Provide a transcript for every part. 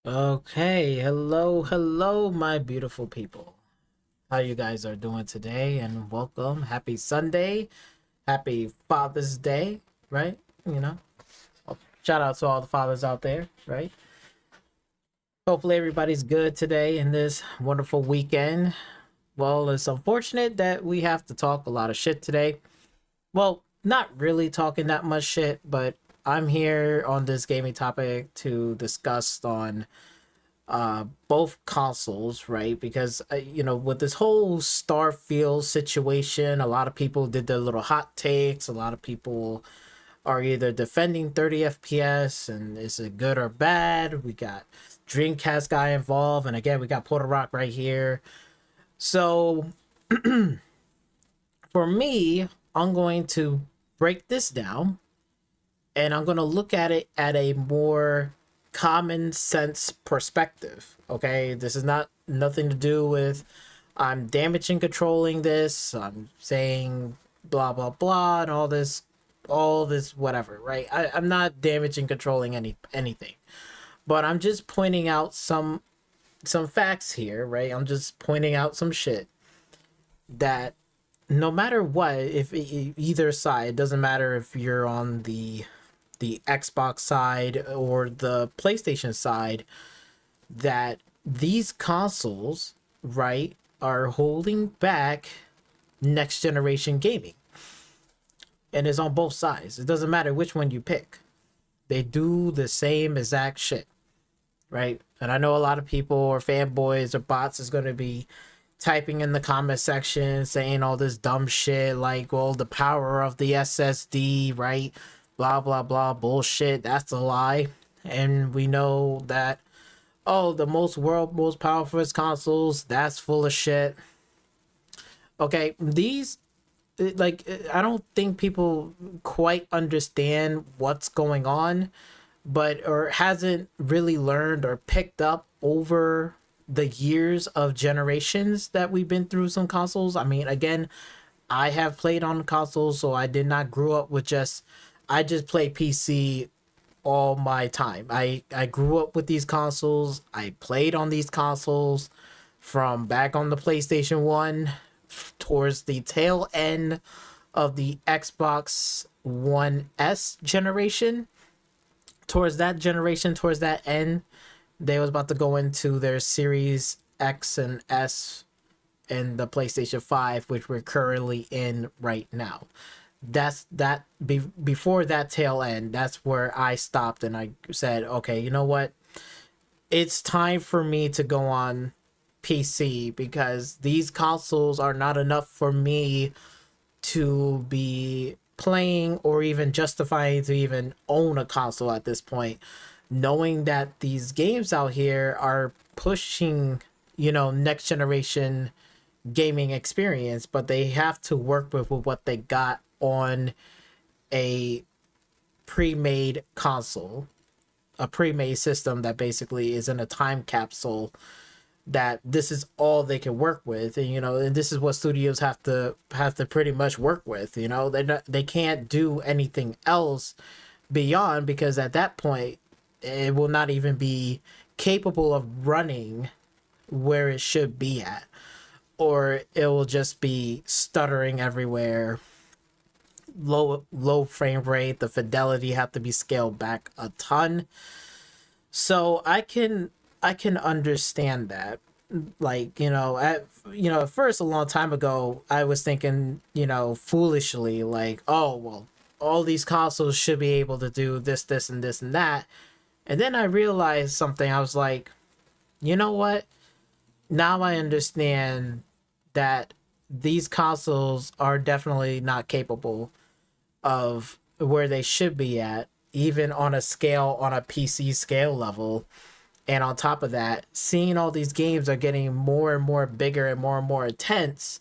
Okay, hello, my beautiful people. How you guys are doing today, and welcome. Happy Sunday, happy Father's Day, right? You know, shout out to all the fathers out there, right? Hopefully everybody's good today in this wonderful weekend. Well, it's unfortunate that we have to talk a lot of shit today. Well, not really talking that much shit, but I'm here on this gaming topic to discuss on both consoles, right? Because with this whole Starfield situation, a lot of people did their little hot takes. A lot of people are either defending 30 FPS and is it good or bad. We got Dreamcast guy involved, and again we got Porter Rock right here. So for me, I'm going to break this down and I'm going to look at it at a more common sense perspective. Okay, this is not nothing to do with I'm damaging controlling this, I'm saying blah blah blah and all this whatever, right? I'm not damaging controlling anything, but I'm just pointing out some facts here, right? I'm just pointing out some shit that no matter what, if either side, it doesn't matter if you're on the Xbox side or the PlayStation side, that these consoles, right, are holding back next generation gaming. And it's on both sides. It doesn't matter which one you pick. They do the same exact shit, right? And I know a lot of people or fanboys or bots is going to be typing in the comment section saying all this dumb shit like, well, the power of the SSD, right? Blah, blah, blah, bullshit. That's a lie. And we know that, oh, the most powerful consoles, that's full of shit. Okay, these I don't think people quite understand what's going on, but or hasn't really learned or picked up over the years of generations that we've been through some consoles. I mean, again, I have played on consoles, so I did not grow up with just I just play PC all my time. I grew up with these consoles. I played on these consoles from back on the PlayStation 1 towards the tail end of the Xbox One S generation. Towards that generation, towards that end, they was about to go into their Series X and S and the PlayStation 5, which we're currently in right now. Before that tail end, that's where I stopped and I said, okay, you know what? It's time for me to go on PC because these consoles are not enough for me to be playing or even justifying to even own a console at this point, knowing that these games out here are pushing, next generation gaming experience, but they have to work with what they got on a pre-made console, a pre-made system that basically is in a time capsule that this is all they can work with. And this is what studios have to pretty much work with. They can't do anything else beyond, because at that point it will not even be capable of running where it should be at, or it will just be stuttering everywhere, low frame rate, the fidelity have to be scaled back a ton. So I can understand that. At first, a long time ago, I was thinking, foolishly, like, oh well, all these consoles should be able to do this and this and that. And then I realized something. I was like, you know what? Now I understand that these consoles are definitely not capable of where they should be at, even on a PC scale level. And on top of that, seeing all these games are getting more and more bigger and more intense,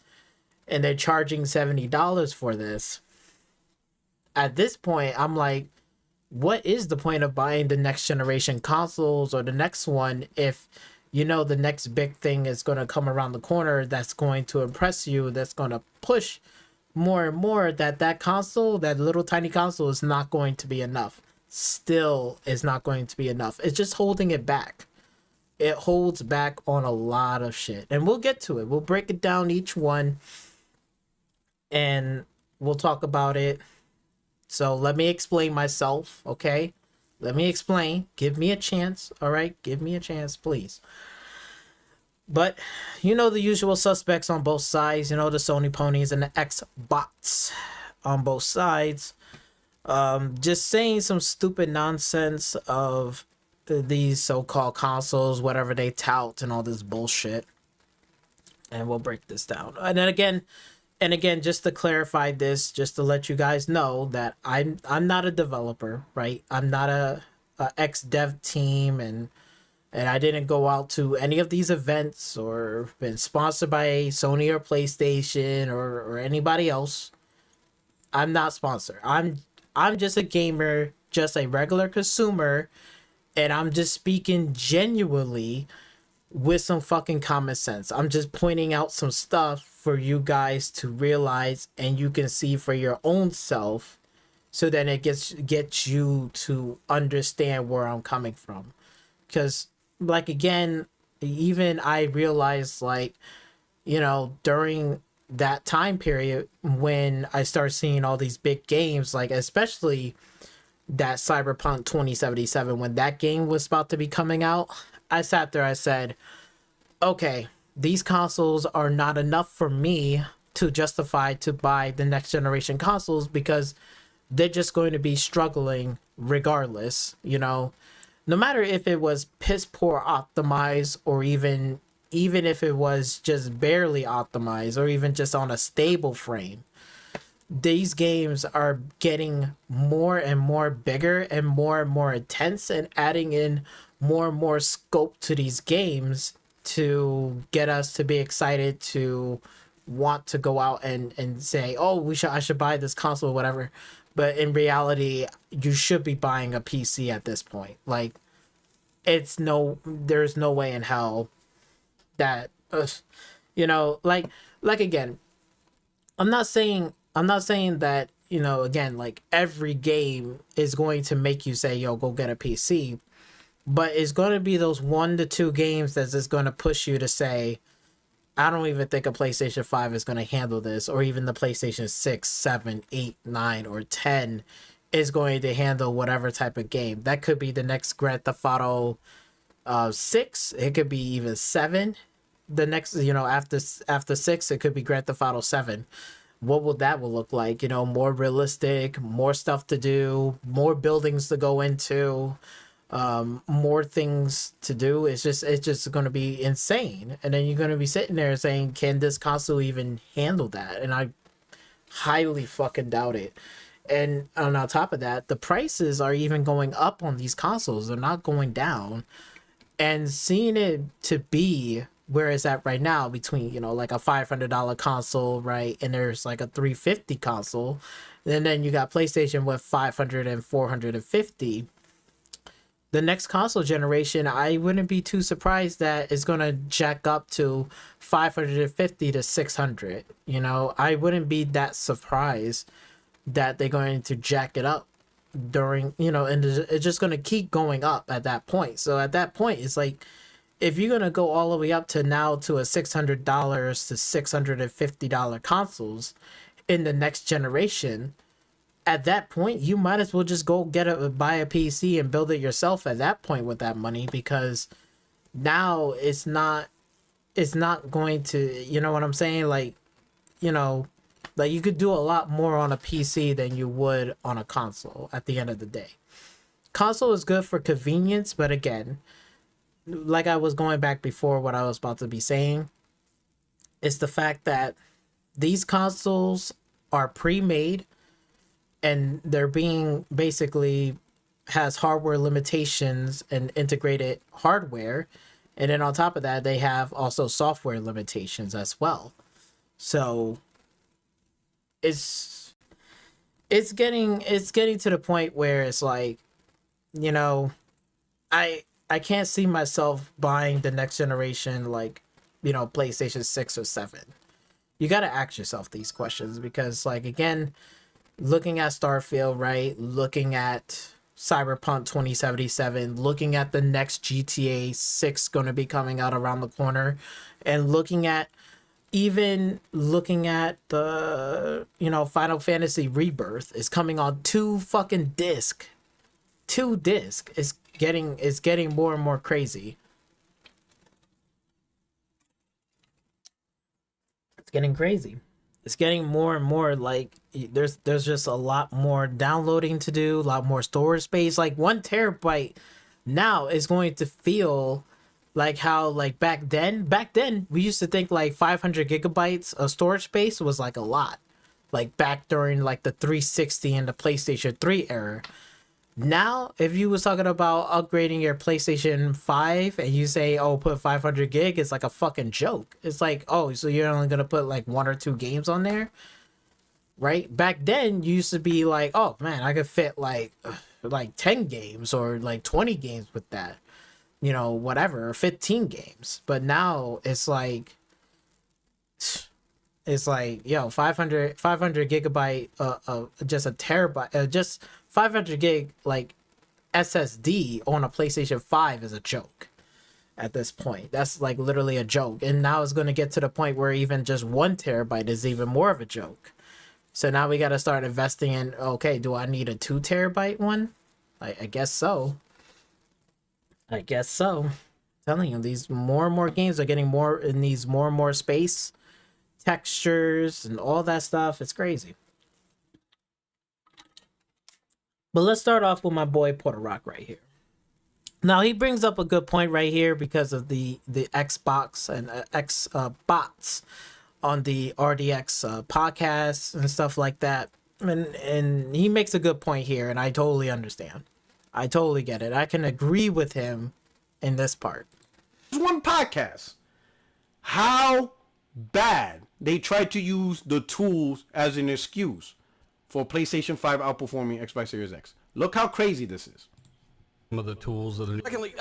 and they're charging $70 for this. At this point, I'm like, what is the point of buying the next generation consoles or the next one if the next big thing is going to come around the corner that's going to impress you, that's going to push more and more, that console, that little tiny console, is not going to be enough. Still is not going to be enough. It's just holding it back. It holds back on a lot of shit. And we'll get to it. We'll break it down each one and we'll talk about it. So let me explain myself, okay? Let me explain. Give me a chance, all right? Give me a chance, please. But the usual suspects on both sides, the Sony ponies and the Xbots on both sides. Just saying some stupid nonsense of these so-called consoles, whatever they tout and all this bullshit. And we'll break this down. And then again, just to clarify this, just to let you guys know that I'm not a developer, right? I'm not a ex-dev team, and I didn't go out to any of these events or been sponsored by Sony or PlayStation or anybody else. I'm not sponsored. I'm just a gamer, just a regular consumer, and I'm just speaking genuinely with some fucking common sense. I'm just pointing out some stuff for you guys to realize and you can see for your own self, so then it gets you to understand where I'm coming from. Because, again, even I realized, during that time period when I started seeing all these big games, especially that Cyberpunk 2077, when that game was about to be coming out, I sat there, I said, okay, these consoles are not enough for me to justify to buy the next generation consoles, because they're just going to be struggling regardless, no matter if it was piss poor optimized, or even if it was just barely optimized, or even just on a stable frame. These games are getting more and more bigger and more intense, and adding in more and more scope to these games to get us to be excited to want to go out and say, oh, I should buy this console or whatever. But in reality, you should be buying a PC at this point. Like, there's no way in hell that, like again, I'm not saying that, again, like every game is going to make you say, yo, go get a PC. But it's going to be those 1 to 2 games that's just going to push you to say, I don't even think a PlayStation 5 is going to handle this, or even the PlayStation 6, 7, 8, 9, or 10 is going to handle whatever type of game. That could be the next Grand Theft Auto 6. It could be even 7. The next, after 6, it could be Grand Theft Auto 7. What will that look like? More realistic, more stuff to do, more buildings to go into, more things to do. It's just going to be insane. And then you're going to be sitting there saying, can this console even handle that? And I highly fucking doubt it. And on top of that, the prices are even going up on these consoles. They're not going down. And seeing it to be where it's at right now, between like a $500 console, right, and there's like a $350 console, and then you got PlayStation with $500 and $450. The next console generation, I wouldn't be too surprised that it's gonna jack up to $550 to $600. I wouldn't be that surprised that they're going to jack it up during, and it's just gonna keep going up at that point. So at that point, it's like, if you're gonna go all the way up to now to a $600 to $650 consoles in the next generation, at that point you might as well just go buy a PC and build it yourself at that point with that money, because now it's not going to, what I'm saying, like you could do a lot more on a PC than you would on a console at the end of the day. Console is good for convenience, but again, like I was going back before, what I was about to be saying is the fact that these consoles are pre-made and they're being basically has hardware limitations and integrated hardware. And then on top of that, they have also software limitations as well. So it's getting to the point where it's like, I can't see myself buying the next generation, like, PlayStation 6 or 7. You got to ask yourself these questions, because, like, again, looking at Starfield, right? Looking at Cyberpunk 2077, looking at the next GTA 6 going to be coming out around the corner, and looking at the, Final Fantasy Rebirth is coming on 2 discs. It's getting more and more crazy. It's getting crazy. It's getting more and more like there's just a lot more downloading to do, a lot more storage space. Like 1 terabyte now is going to feel like how, like, back then we used to think like 500 gigabytes of storage space was like a lot, like back during like the 360 and the PlayStation 3 era. Now, if you was talking about upgrading your PlayStation 5 and you say, oh, put 500 gig, it's like a fucking joke. It's like, oh, so you're only going to put like 1 or 2 games on there? Right? Back then, you used to be like, oh, man, I could fit like 10 games or like 20 games with that. Whatever, or 15 games. But now it's like, yo, 500 gigabyte, just a terabyte, just 500 gig like SSD on a PlayStation 5 is a joke at this point. That's like literally a joke. And now it's going to get to the point where even just 1 terabyte is even more of a joke. So now we got to start investing in, okay, do I need a 2 terabyte one? I guess so. I'm telling you, these more and more games are getting more in these more and more space, textures, and all that stuff. It's crazy. But let's start off with my boy Porter Rock right here. Now he brings up a good point right here because of the Xbox and X bots on the RDX podcast and stuff like that. And he makes a good point here, and I totally understand. I totally get it. I can agree with him in this part. One podcast. How bad they tried to use the tools as an excuse for PlayStation 5 outperforming Xbox Series X. Look how crazy this is. Some of the tools that are secondly,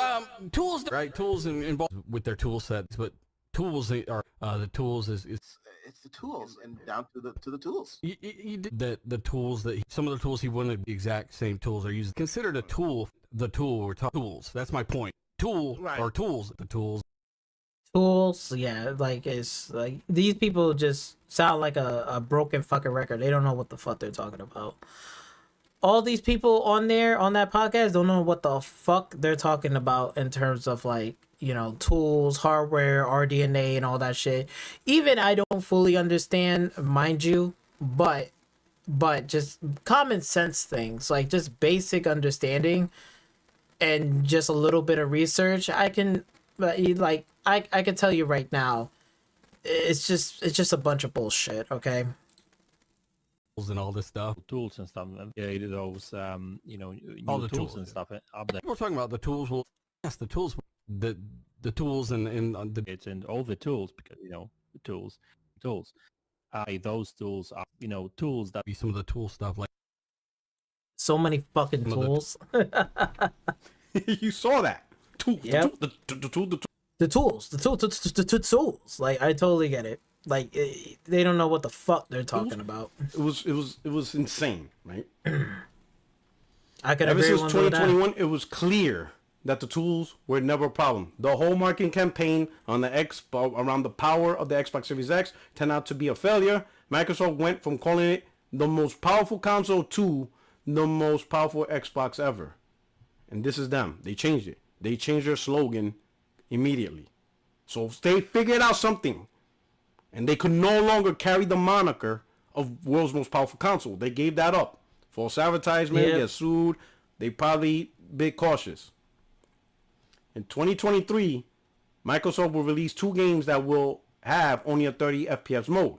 tools, right? Tools involved with their tool sets, but tools are the tools is it's the tools and down to the tools. you did that the tools that some of the tools he wanted the exact same tools are used. Considered a tool, the tool we're talking tools. That's my point. Tool Right. or tools, the tools. Tools, yeah, like it's like these people just sound like a broken fucking record. They don't know what the fuck they're talking about. All these people on there on that podcast don't know what the fuck they're talking about in terms of like, you know, tools, hardware, RDNA and all that shit. Even I don't fully understand, mind you, but just common sense things, like just basic understanding and just a little bit of research, I can like I can tell you right now, it's just a bunch of bullshit, okay? And all this stuff. Tools and stuff. Yeah, those you know, All new the tools tools, and stuff up there. We're talking about the tools. Well, yes, the tools, the tools and the It's in all the tools because you know the tools. Those tools are tools that be some of the tool stuff like So many fucking Some of the- tools. You saw that. Yep. The tools. Like I totally get it. Like they don't know what the fuck they're talking about. It was insane, right? I could Ever agree since with that. 2021, it was clear that the tools were never a problem. The whole marketing campaign on the around the power of the Xbox Series X turned out to be a failure. Microsoft went from calling it the most powerful console to the most powerful Xbox ever. And this is them. They changed it. They changed their slogan immediately. So they figured out something. And they could no longer carry the moniker of world's most powerful console. They gave that up. False advertisement, Yep. get sued. They probably bit cautious. In 2023, Microsoft will release 2 games that will have only a 30 FPS mode.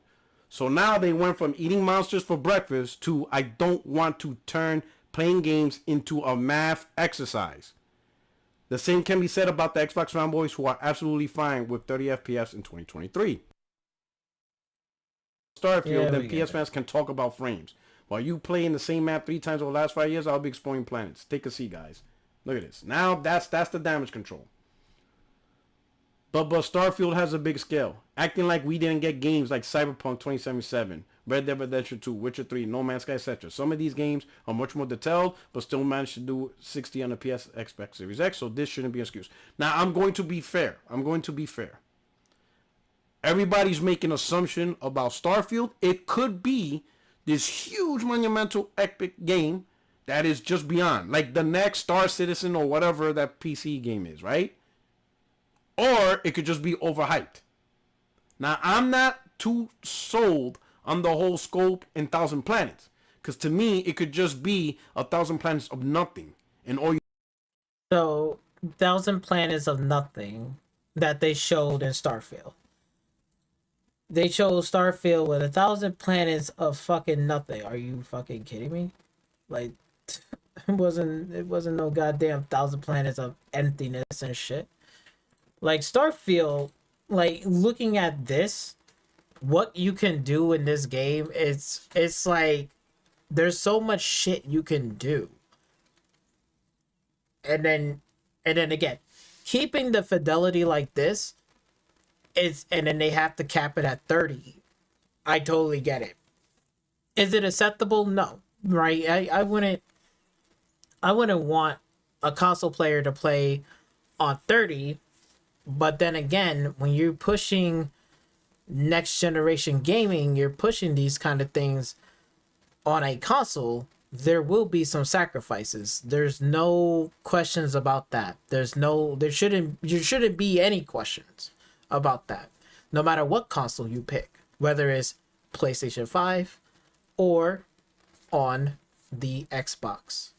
So now they went from eating monsters for breakfast to I don't want to turn playing games into a math exercise. The same can be said about the Xbox fanboys who are absolutely fine with 30 FPS in 2023. Starfield, Yeah, then we get PS fans can talk about frames. While you play in the same map 3 times over the last 5 years, I'll be exploring planets. Take a seat, guys. Look at this. Now that's the damage control. But Starfield has a big scale. Acting like we didn't get games like Cyberpunk 2077, Red Dead Redemption 2, Witcher 3, No Man's Sky, etc. Some of these games are much more detailed, but still managed to do 60 on the PS Xbox Series X, so this shouldn't be an excuse. Now, I'm going to be fair. Everybody's making an assumption about Starfield. It could be this huge, monumental, epic game that is just beyond. Like the next Star Citizen or whatever that PC game is, right? Or it could just be overhyped. Now, I'm not too sold on the whole scope in Thousand Planets. Because to me, it could just be 1,000 planets of nothing. And all you... So, 1,000 planets of nothing that they showed in Starfield. They showed Starfield with 1,000 planets of fucking nothing. Are you fucking kidding me? Like, it wasn't no goddamn 1,000 planets of emptiness and shit. Like Starfield, like looking at this, what you can do in this game, it's like there's so much shit you can do. And then again, keeping the fidelity like this is, and then they have to cap it at 30. I totally get it. Is it acceptable? No. Right? I wouldn't want a console player to play on 30. But then again, when you're pushing next generation gaming, you're pushing these kind of things on a console, there will be some sacrifices. There's no questions about that. There shouldn't be any questions about that. No matter what console you pick, whether it's PlayStation 5 or on the Xbox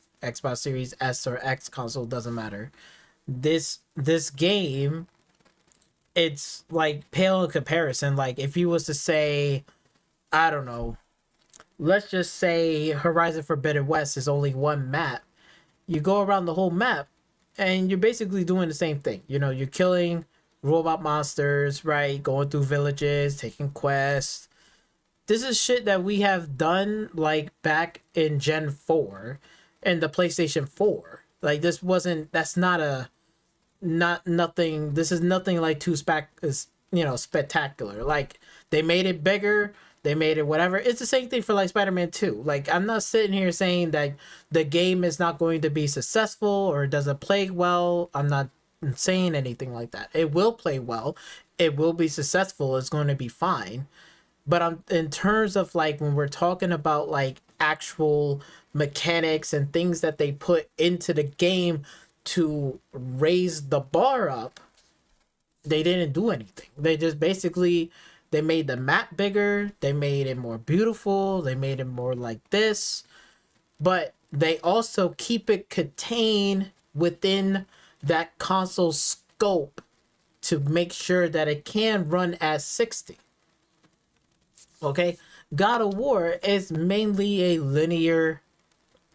Series S or X console, doesn't matter. This game, it's like pale in comparison. Like if you was to say, I don't know, let's just say Horizon Forbidden West is only one map. You go around the whole map and you're basically doing the same thing. You know, you're killing robot monsters, right? Going through villages, taking quests. This is shit that we have done like back in Gen 4 and the PlayStation 4. Like this wasn't, that's not a, not nothing, this is nothing like spectacular. Like they made it bigger, they made it whatever. It's the same thing for like Spider-Man 2. Like I'm not sitting here saying that the game is not going to be successful or doesn't play well. I'm not saying anything like that. It will play well. It will be successful. It's going to be fine. But in terms of like when we're talking about like actual mechanics and things that they put into the game to raise the bar up, they didn't do anything. They just basically, they made the map bigger, they made it more beautiful, they made it more like this, but they also keep it contained within that console scope to make sure that it can run at 60. Okay, God of War is mainly a linear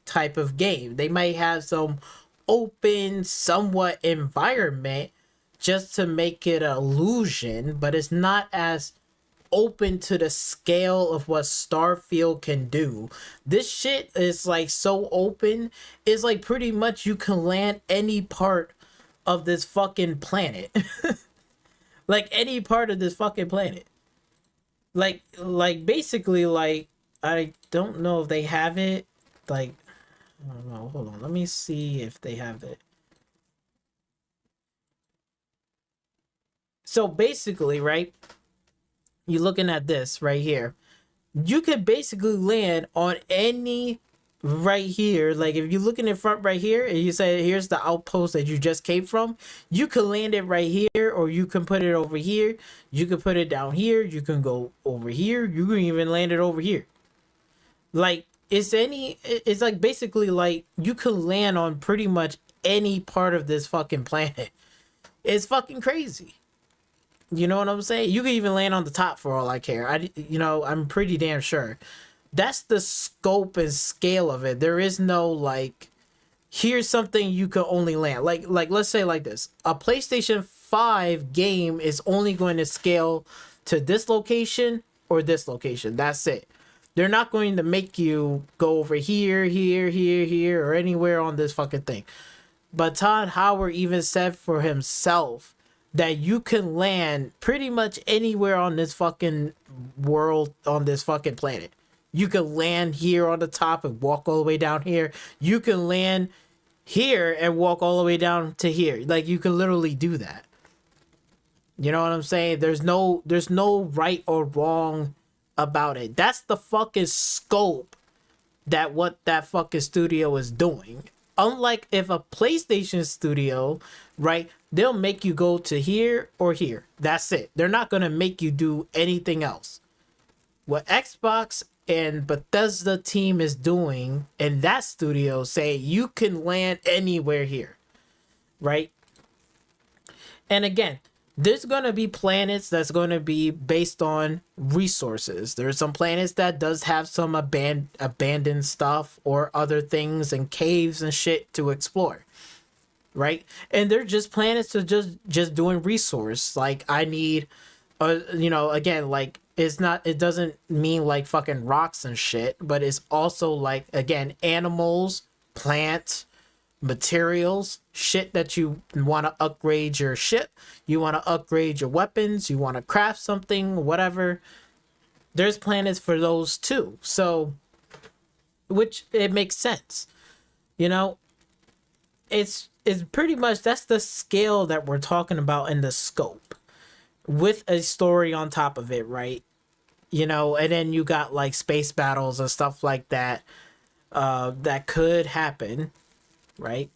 type of game. They might have some open, somewhat environment just to make it an illusion, but it's not as open to the scale of what Starfield can do. This shit is like so open. It's like pretty much you can land any part of this fucking planet. Like any part of this fucking planet. Like basically, like, I don't know if they have it. Like, I don't know. Hold on. Let me see if they have it. So basically, right? You're looking at this right here. You could basically land on any right here. Like if you look in the front right here and you say here's the outpost that you just came from, you can land it right here, or you can put it over here, you can put it down here, you can go over here, you can even land it over here. Like it's like basically like you can land on pretty much any part of this fucking planet. It's fucking crazy. You know what I'm saying? You can even land on the top for all I care. I'm pretty damn sure. That's the scope and scale of it. There is no like, here's something you can only land. Like let's say like this. A PlayStation 5 game is only going to scale to this location or this location. That's it. They're not going to make you go over here, or anywhere on this fucking thing. But Todd Howard even said for himself that you can land pretty much anywhere on this fucking world, on this fucking planet. You can land here on the top and walk all the way down here. You can land here and walk all the way down to here. Like you can literally do that. You know what I'm saying? There's no right or wrong about it. That's the fucking scope that what that fucking studio is doing. Unlike if a PlayStation studio, right, they'll make you go to here or here. That's it. They're not going to make you do anything else. What Xbox and Bethesda team is doing in that studio, say you can land anywhere here, right? And again, there's going to be planets that's going to be based on resources. There's some planets that does have some abandoned stuff or other things and caves and shit to explore, right? And they're just planets to just doing resource. Like I need, again, like it doesn't mean like fucking rocks and shit, but it's also like, again, animals, plants, materials, shit that you want to upgrade your ship, you want to upgrade your weapons, you want to craft something, whatever. There's planets for those too. So, which it makes sense. It's pretty much, that's the scale that we're talking about in the scope with a story on top of it, right? And then you got like space battles and stuff like that that could happen, right?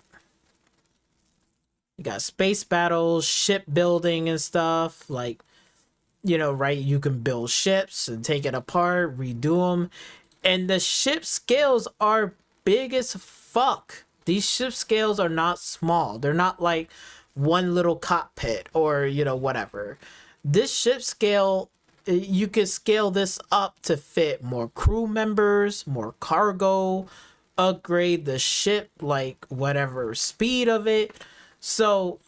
You got space battles, ship building and stuff, like, right? You can build ships and take it apart, redo them. And the ship scales are big as fuck. These ship scales are not small. They're not like one little cockpit or, whatever. This ship scale, you can scale this up to fit more crew members, more cargo, upgrade the ship, like whatever speed of it. So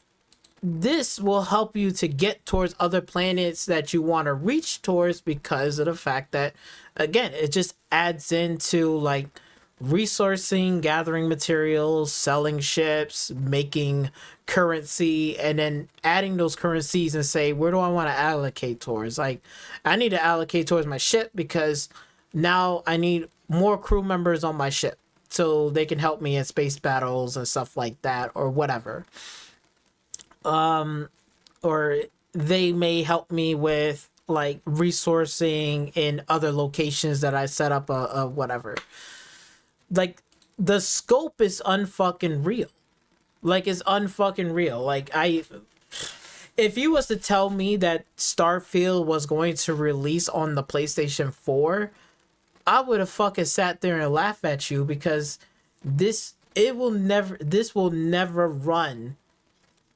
this will help you to get towards other planets that you want to reach towards, because of the fact that, again, it just adds into like resourcing, gathering materials, selling ships, making currency, and then adding those currencies and say, where do I want to allocate towards? Like, I need to allocate towards my ship because now I need more crew members on my ship so they can help me in space battles and stuff like that, or whatever. Or they may help me with like resourcing in other locations that I set up a whatever. Like, the scope is unfucking real. Like, it's unfucking real. Like, if you was to tell me that Starfield was going to release on the PlayStation 4, I would have fucking sat there and laughed at you, because this will never run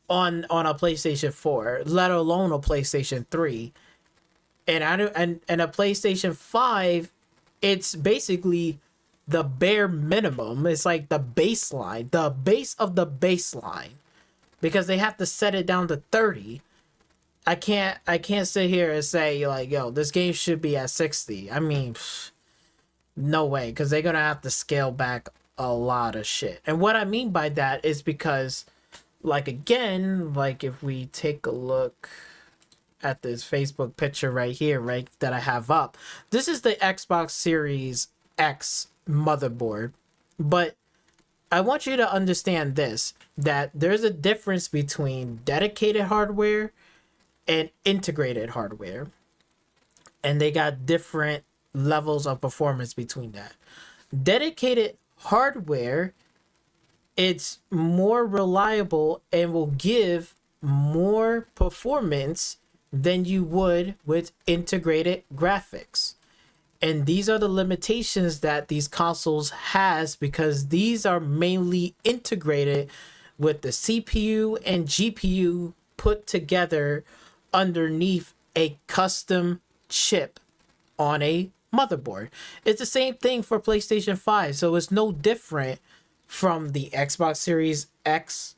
on a PlayStation 4, let alone a PlayStation 3. And a PlayStation 5, it's basically the bare minimum. It's like the baseline, the base of the baseline, because they have to set it down to 30. I can't sit here and say like, yo, this game should be at 60. I mean, no way, because they're gonna have to scale back a lot of shit. And what I mean by that is because, like, again, like if we take a look at this Facebook picture right here, right, that I have up, this is the Xbox Series X motherboard. But I want you to understand this, that there's a difference between dedicated hardware and integrated hardware, and they got different levels of performance between that. Dedicated hardware, it's more reliable and will give more performance than you would with integrated graphics. And these are the limitations that these consoles has, because these are mainly integrated with the CPU and GPU put together underneath a custom chip on a motherboard. It's the same thing for PlayStation 5, so it's no different from the Xbox Series X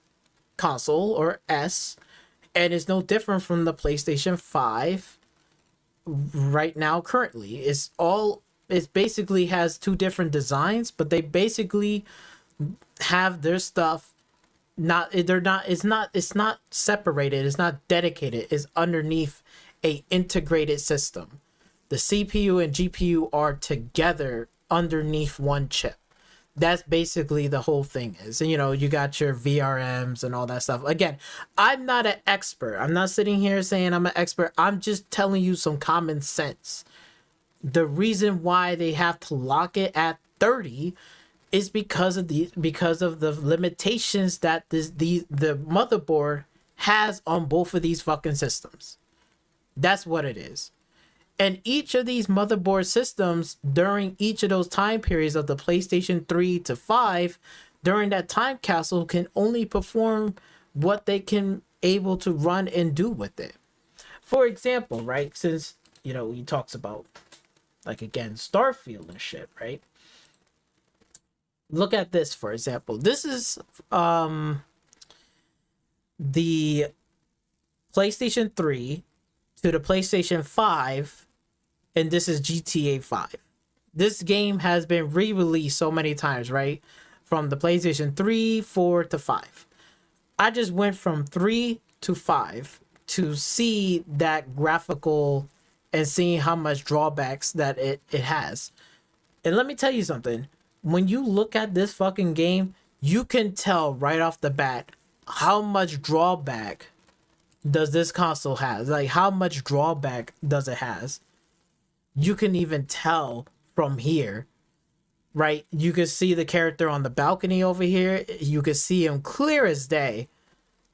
console or S, and it's no different from the PlayStation 5 right now currently. It basically has two different designs, but they basically have their stuff it's not separated, it's not dedicated, it's underneath a integrated system. The CPU and GPU are together underneath one chip. That's basically the whole thing is. And, you know, you got your VRMs and all that stuff. Again, I'm not an expert. I'm not sitting here saying I'm an expert. I'm just telling you some common sense. The reason why they have to lock it at 30 is because of the limitations that the motherboard has on both of these fucking systems. That's what it is. And each of these motherboard systems, during each of those time periods of the PlayStation 3 to 5, during that time capsule, can only perform what they can able to run and do with it. For example, right, since, you know, he talks about, like, again, Starfield and shit, right? Look at this, for example. This is the PlayStation 3 to the PlayStation 5, and this is GTA 5. This game has been re-released so many times, right? From the PlayStation 3, 4 to 5. I just went from 3 to 5 to see that graphical and seeing how much drawbacks that it has. And let me tell you something. When you look at this fucking game, you can tell right off the bat how much drawback does this console has. Like, how much drawback does it has? You can even tell from here, right? You can see the character on the balcony over here. You can see him clear as day.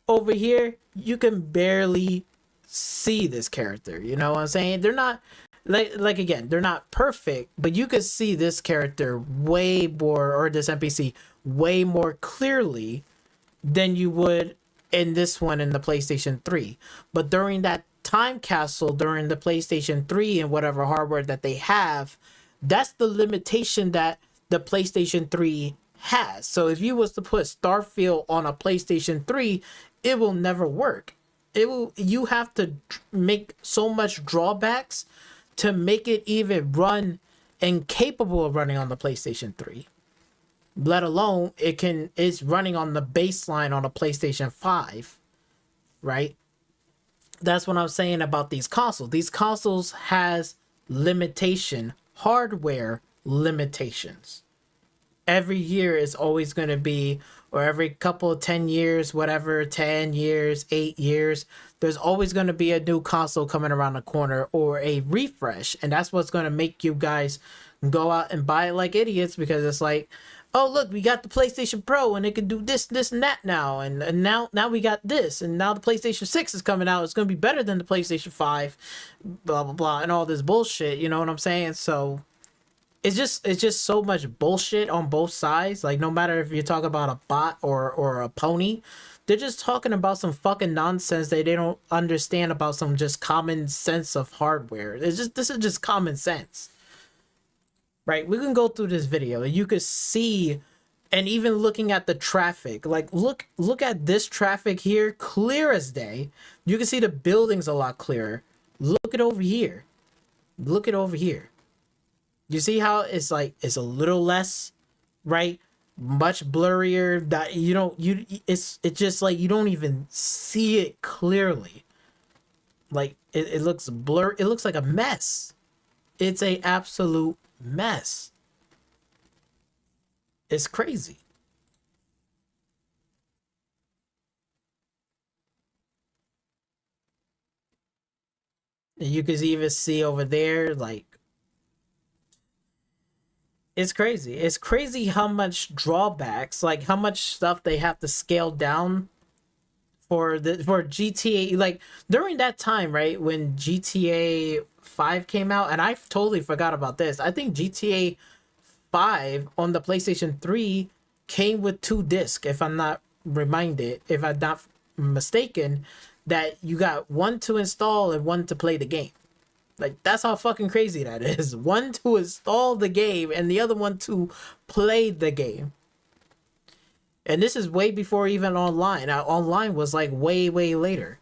Over here, you can barely see this character. You know what I'm saying? They're not, like again, they're not perfect, but you can see this character way more, or this NPC way more clearly than you would in this one in the PlayStation 3. But during that time capsule, during the PlayStation 3 and whatever hardware that they have, that's the limitation that the PlayStation 3 has. So if you was to put Starfield on a PlayStation 3, it will never work. You have to make so much drawbacks to make it even run and capable of running on the PlayStation 3. Let alone it's running on the baseline on a PlayStation 5, right? That's what I'm saying about these consoles. These consoles has hardware limitations. Every year is always going to be, or every couple of 10 years, whatever, 10 years, 8 years, there's always going to be a new console coming around the corner or a refresh. And that's what's going to make you guys go out and buy it like idiots, because it's like, oh, look, we got the PlayStation Pro and it can do this, this, and that now. And now we got this. And now the PlayStation 6 is coming out. It's going to be better than the PlayStation 5, blah, blah, blah, and all this bullshit. You know what I'm saying? So it's just so much bullshit on both sides. Like, no matter if you're talking about a bot or a pony, they're just talking about some fucking nonsense that they don't understand about some just common sense of hardware. This is just common sense. Right, we can go through this video and you could see, and even looking at the traffic, like look at this traffic here, clear as day. You can see the buildings a lot clearer. Look it over here. Look it over here. You see how it's like it's a little less, right? Much blurrier. That it's just like you don't even see it clearly. Like it looks blur. It looks like a mess. It's a absolute mess. It's crazy. And you can even see over there, like, it's crazy. It's crazy how much drawbacks, like how much stuff they have to scale down for GTA. Like during that time, right, when GTA 5 came out, and I totally forgot about this. I think GTA 5 on the PlayStation 3 came with 2 discs, if I'm not mistaken, that you got one to install and one to play the game. Like, that's how fucking crazy that is. One to install the game and the other one to play the game. And this is way before even online. Now, online was like way, way later.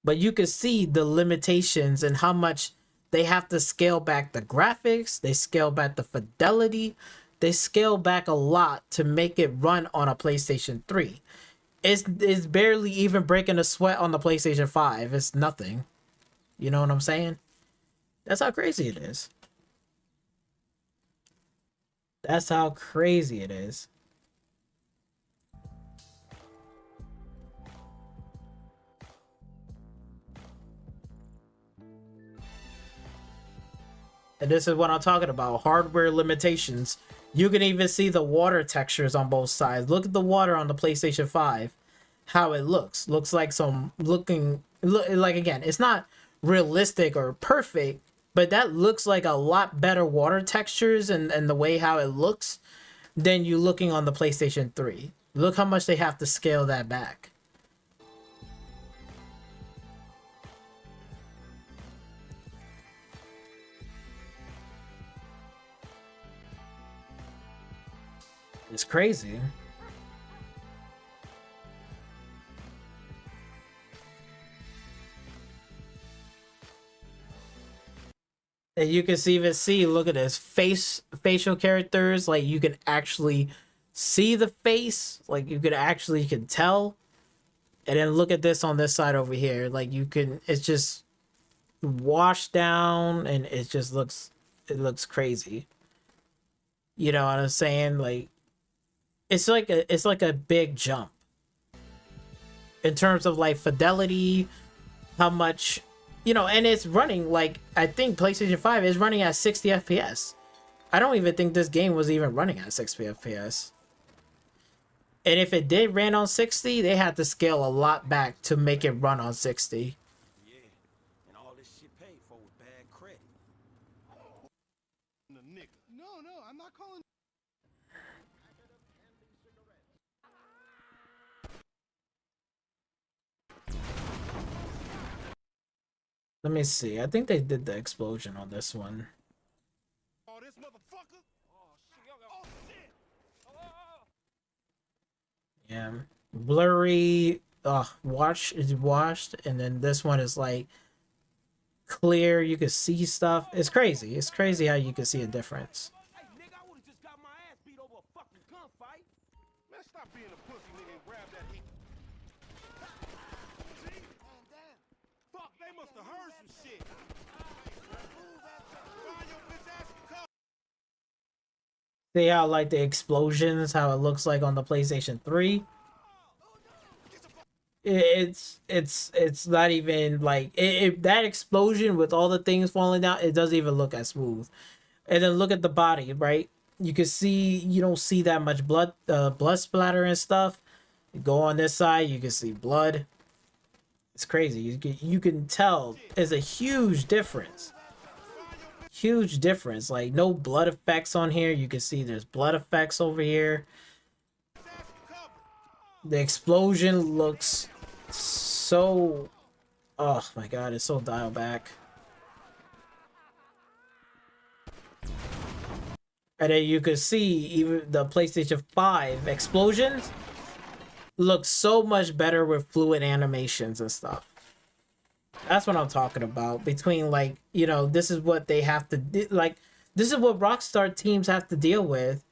But you can see the limitations and how much they have to scale back the graphics. They scale back the fidelity. They scale back a lot to make it run on a PlayStation 3. It's barely even breaking a sweat on the PlayStation 5. It's nothing. You know what I'm saying? That's how crazy it is. That's how crazy it is. And this is what I'm talking about. Hardware limitations. You can even see the water textures on both sides. Look at the water on the PlayStation 5. How it looks. Looks like like, again, it's not realistic or perfect, but that looks like a lot better water textures and the way how it looks than you looking on the PlayStation 3. Look how much they have to scale that back. It's crazy. And you can even see, look at this, facial characters. Like, you can actually see the face. Like, you can tell. And then look at this on this side over here. Like, it's just washed down and it looks crazy. You know what I'm saying? Like, it's like a big jump in terms of like fidelity, how much, and it's running, like, I think PlayStation 5 is running at 60 FPS. I don't even think this game was even running at 60 FPS. And if it did ran on 60, they had to scale a lot back to make it run on 60. Yeah, and all this shit paid for with bad credit. The nigga. No, I'm not calling. Let me see. I think they did the explosion on this one. Oh, this motherfucker. Oh, shit. Oh, shit. Oh. Yeah. blurry, wash is washed, and then this one is like clear. You can see stuff. It's crazy. It's crazy how you can see a difference. Hey, nigga, I would've just got my ass beat over a fucking gunfight. Man, stop being a pussy nigga and grab that heat. See? Fuck, they must have heard some shit. Find your bitch ass some cover. See how like the explosions, how it looks like on the PlayStation 3. It's not even like that explosion with all the things falling down. It doesn't even look as smooth. And then look at the body, right? You can see you don't see that much blood, blood splatter and stuff. You go on this side, you can see blood. It's crazy. You can tell there's a huge difference. Huge difference. Like no blood effects on here. You can see there's blood effects over here. The explosion looks so, oh my god, it's so dialed back. And then you can see even the PlayStation 5 explosions look so much better with fluid animations and stuff. That's what I'm talking about. Between like, you know, this is what they have to do. Like, this is what Rockstar teams have to deal with.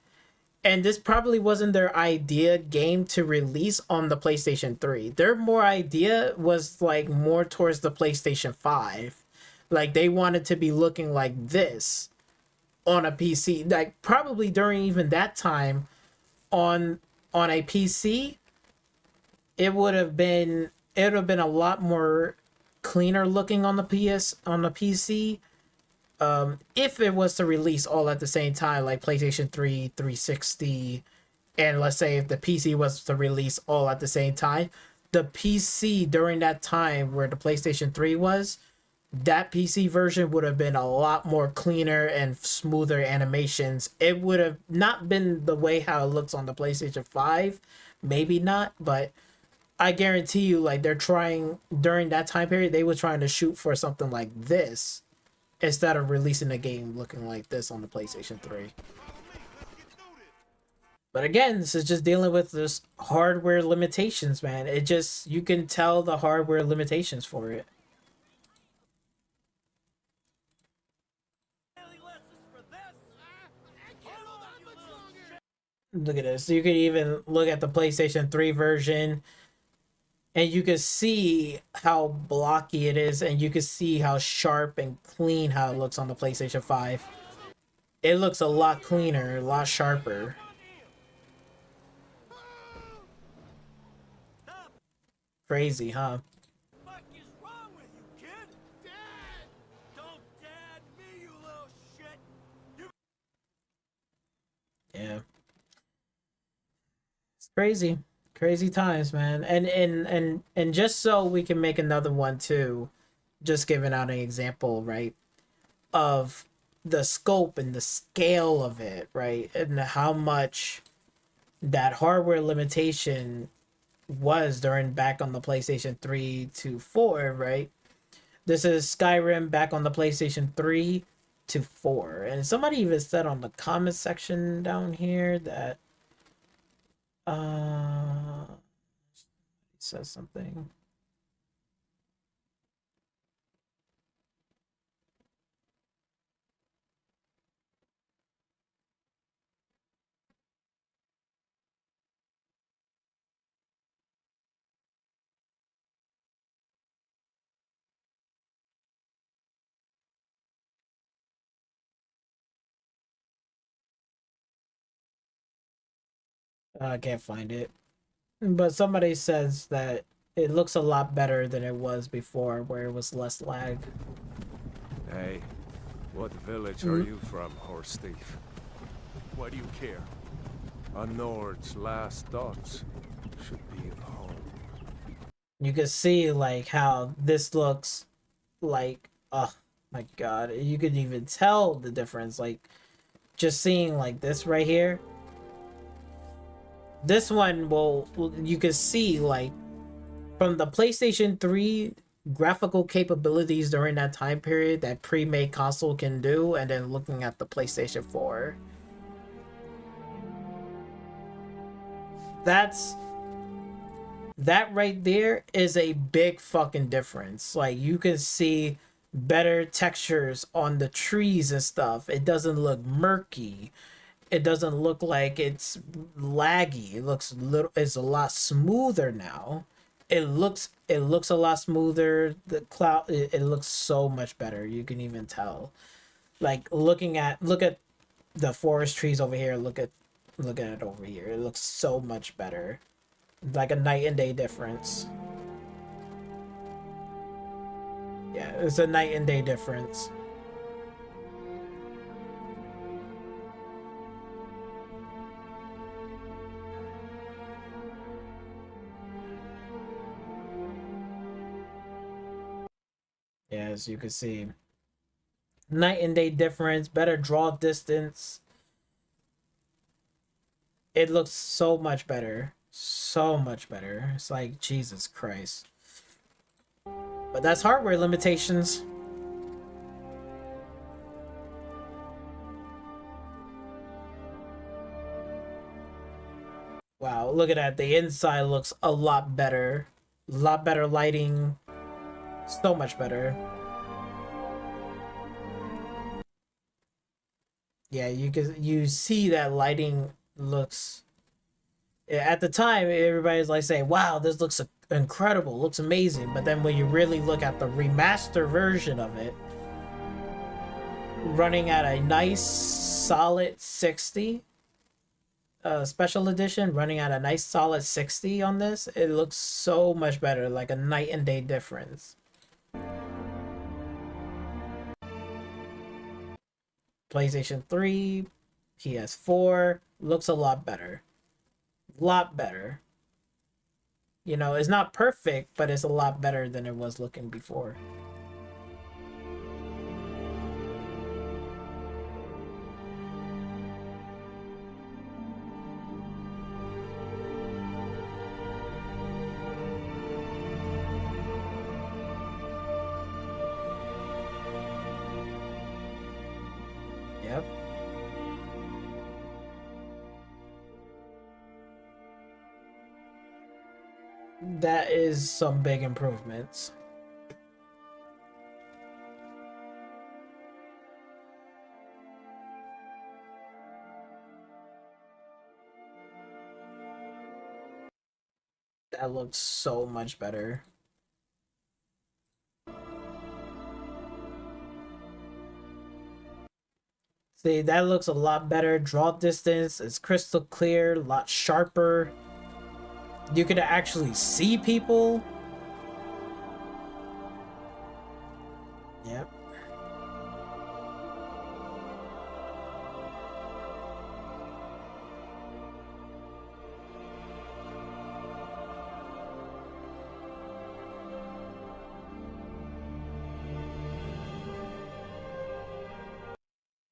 And this probably wasn't their idea game to release on the PlayStation 3. Their more idea was like more towards the PlayStation 5. Like they wanted to be looking like this on a PC. Like probably during even that time on a PC, it would have been a lot more cleaner looking on the PC. If it was to release all at the same time, like PlayStation 3, 360, and let's say if the PC was to release all at the same time, the PC during that time where the PlayStation 3 was, that PC version would have been a lot more cleaner and smoother animations. It would have not been the way how it looks on the PlayStation 5, maybe not, but I guarantee you, like they're trying during that time period, they were trying to shoot for something like this instead of releasing a game looking like this on the PlayStation 3. But again, this is just dealing with this hardware limitations, man. It just, you can tell the hardware limitations for it. Look at this. You could even look at the PlayStation 3 version and you can see how blocky it is, and you can see how sharp and clean how it looks on the PlayStation 5. It looks a lot cleaner, a lot sharper. Crazy, huh? What is wrong with you, kid? Dad! Don't dad me, you little shit! Yeah. It's crazy. Crazy times, man. And just so we can make another one too, just giving out an example, right, of the scope and the scale of it, right, and how much that hardware limitation was during back on the PlayStation 3 to 4, right? This is Skyrim back on the PlayStation 3 to 4. And somebody even said on the comment section down here that says something. I can't find it. But somebody says that it looks a lot better than it was before, where it was less lag. Hey, what village are you from, horse thief? Why do you care? A Nord's last thoughts should be of home. You can see like how this looks like, oh my god, you could even tell the difference, like just seeing like this right here. This one you can see like from the PlayStation 3 graphical capabilities during that time period that pre-made console can do, and then looking at the PlayStation 4. That right there is a big fucking difference. Like, you can see better textures on the trees and stuff. It doesn't look murky. It doesn't look like it's laggy. It's a lot smoother now. It looks a lot smoother. The cloud, it looks so much better. You can even tell. Like, look at the forest trees over here. Look at it over here. It looks so much better. Like a night and day difference. Yeah, it's a night and day difference. Yeah, as you can see, night and day difference, better draw distance. It looks so much better. So much better. It's like, Jesus Christ. But that's hardware limitations. Wow, look at that. The inside looks a lot better. A lot better lighting. So much better. Yeah, you see that lighting looks, at the time everybody's like saying, wow, this looks incredible, looks amazing. But then when you really look at the remaster version of it, running at a nice solid 60, special edition, running at a nice solid 60 on this, it looks so much better, like a night and day difference. PlayStation 3, PS4 looks a lot better. Lot better. You know, it's not perfect, but it's a lot better than it was looking before. Yep. That is some big improvements. That looks so much better. See, that looks a lot better. Draw distance is crystal clear, a lot sharper. You can actually see people. Yep.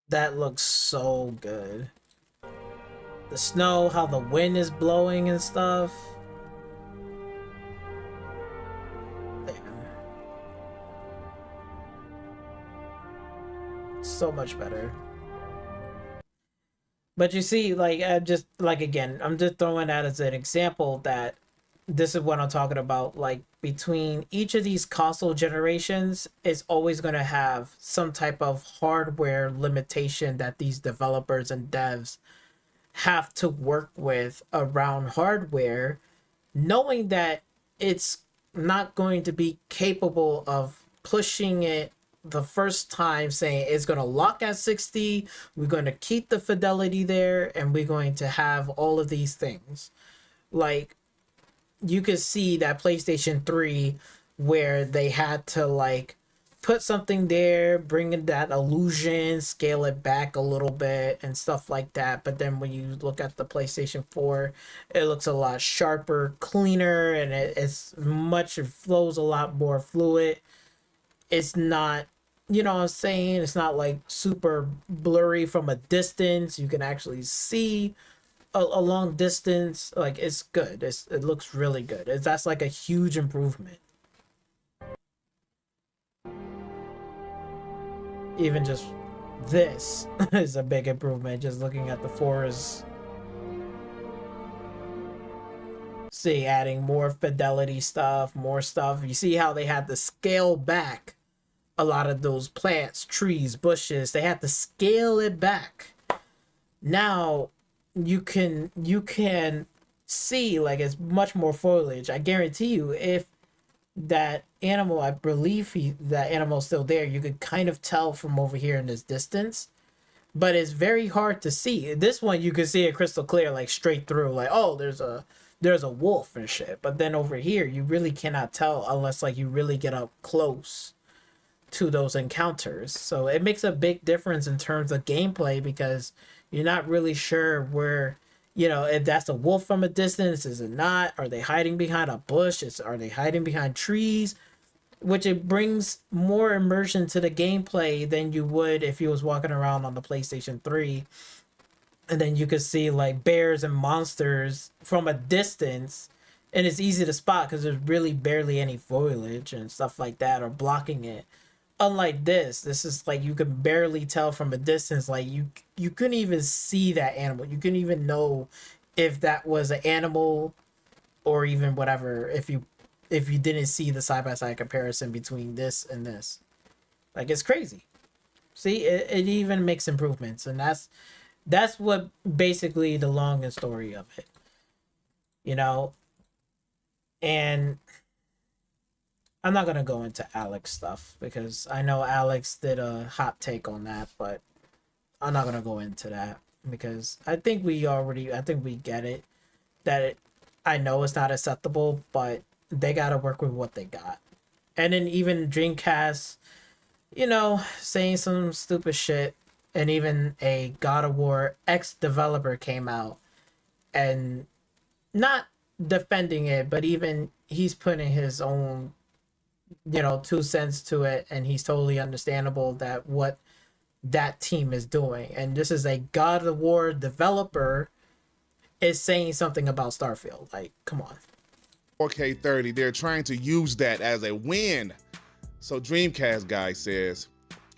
That looks so good. The snow, how the wind is blowing and stuff. So much better. But you see, like, I'm just throwing that as an example that this is what I'm talking about. Like, between each of these console generations is always going to have some type of hardware limitation that these developers and devs have to work with around hardware, knowing that it's not going to be capable of pushing it the first time, saying it's going to lock at 60, we're going to keep the fidelity there, and we're going to have all of these things. Like, you could see that PlayStation 3 where they had to, like, put something there, bring in that illusion, scale it back a little bit and stuff like that. But then when you look at the PlayStation 4, it looks a lot sharper, cleaner, and it flows a lot more fluid. It's not, you know what I'm saying? It's not like super blurry from a distance. You can actually see a long distance. Like, it's good. It looks really good. That's like a huge improvement. Even just this is a big improvement, just looking at the forest. See, adding more fidelity stuff, more stuff. You see how they had to scale back a lot of those plants, trees, bushes. They had to scale it back. Now you can see like it's much more foliage. I guarantee you, if that animal, I believe that animal's still there, you could kind of tell from over here in this distance, but it's very hard to see. This one you can see it crystal clear, like straight through, like, oh, there's a wolf and shit. But then over here you really cannot tell unless like you really get up close to those encounters. So it makes a big difference in terms of gameplay, because you're not really sure where, if that's a wolf from a distance. Is it not? Are they hiding behind a bush? Are they hiding behind trees? Which it brings more immersion to the gameplay than you would if you was walking around on the PlayStation 3, and then you could see like bears and monsters from a distance, and it's easy to spot because there's really barely any foliage and stuff like that or blocking it. Unlike this is like you can barely tell from a distance. Like you couldn't even see that animal. You couldn't even know if that was an animal or even whatever if you didn't see the side-by-side comparison between this and this. Like, it's crazy. See, it even makes improvements, and that's what basically the long and story of it, and I'm not gonna go into Alex stuff because I know Alex did a hot take on that, but I'm not gonna go into that because I think we get it, I know it's not acceptable, but they gotta work with what they got. And then even Dreamcast, saying some stupid shit, and even a God of War ex-developer came out and not defending it, but even he's putting his own 2 cents to it, and he's totally understandable that what that team is doing. And this is a God of War developer is saying something about Starfield. Like, come on. 4K 30, they're trying to use that as a win. So Dreamcast guy says,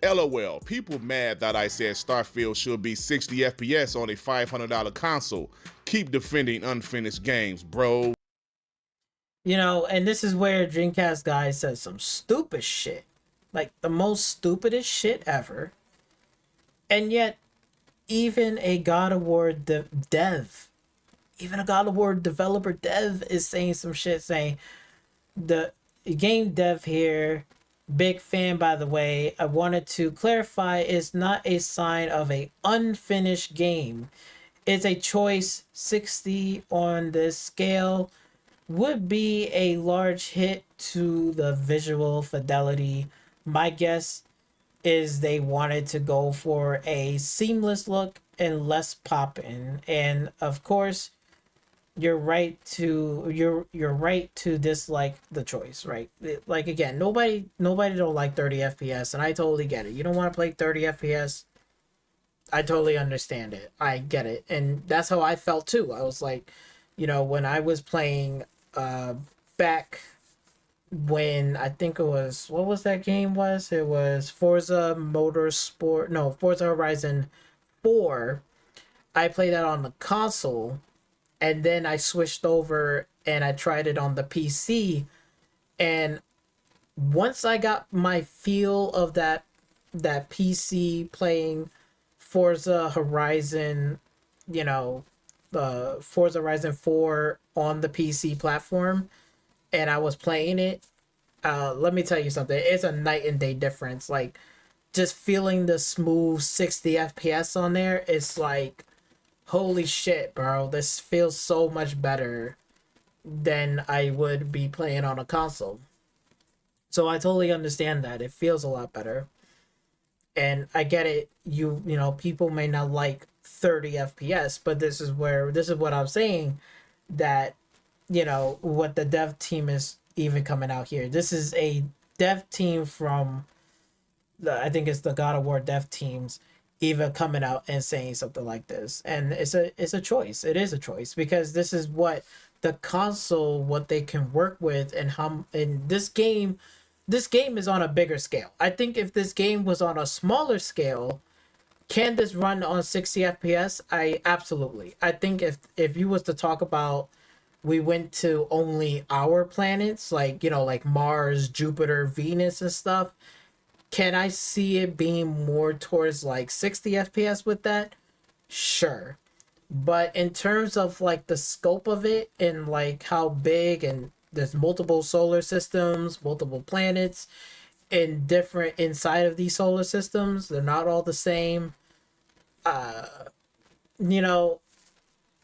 LOL, people mad that I said Starfield should be 60 FPS on a $500 console. Keep defending unfinished games, bro. And this is where Dreamcast guy says some stupid shit. Like the most stupidest shit ever. And yet, even a God of War even a God of War developer dev is saying some shit, saying the game dev here, big fan by the way, I wanted to clarify, is not a sign of a unfinished game. It's a choice. 60 on this scale would be a large hit to the visual fidelity. My guess is they wanted to go for a seamless look and less popping. And of course, you're right to dislike the choice, right? Like, again, nobody don't like 30 FPS, and I totally get it. You don't want to play 30 FPS. I totally understand it. I get it. And that's how I felt too. I was like, when I was playing back when I think it was, what was that game was? It was Forza Horizon 4. I played that on the console, and then I switched over and I tried it on the PC. And once I got my feel of that PC playing Forza Horizon, Forza Horizon 4 on the PC platform, and I was playing it, let me tell you something. It's a night and day difference. Like, just feeling the smooth 60 FPS on there, it's like, holy shit, bro. This feels so much better than I would be playing on a console. So I totally understand that. It feels a lot better. And I get it. People may not like 30 FPS, but this is what I'm saying, that, what the dev team is even coming out here. This is a dev team from I think it's the God of War dev teams even coming out and saying something like this. And it's a choice. It is a choice, because this is what the console, what they can work with, and how in this game is on a bigger scale. I think if this game was on a smaller scale, can this run on 60 FPS? Absolutely. I think if you was to talk about we went to only our planets, like, you know, like Mars, Jupiter, Venus, and stuff, can I see it being more towards like 60 FPS with that? Sure. But in terms of like the scope of it and like how big, and there's multiple solar systems, multiple planets, and different inside of these solar systems, they're not all the same. You know,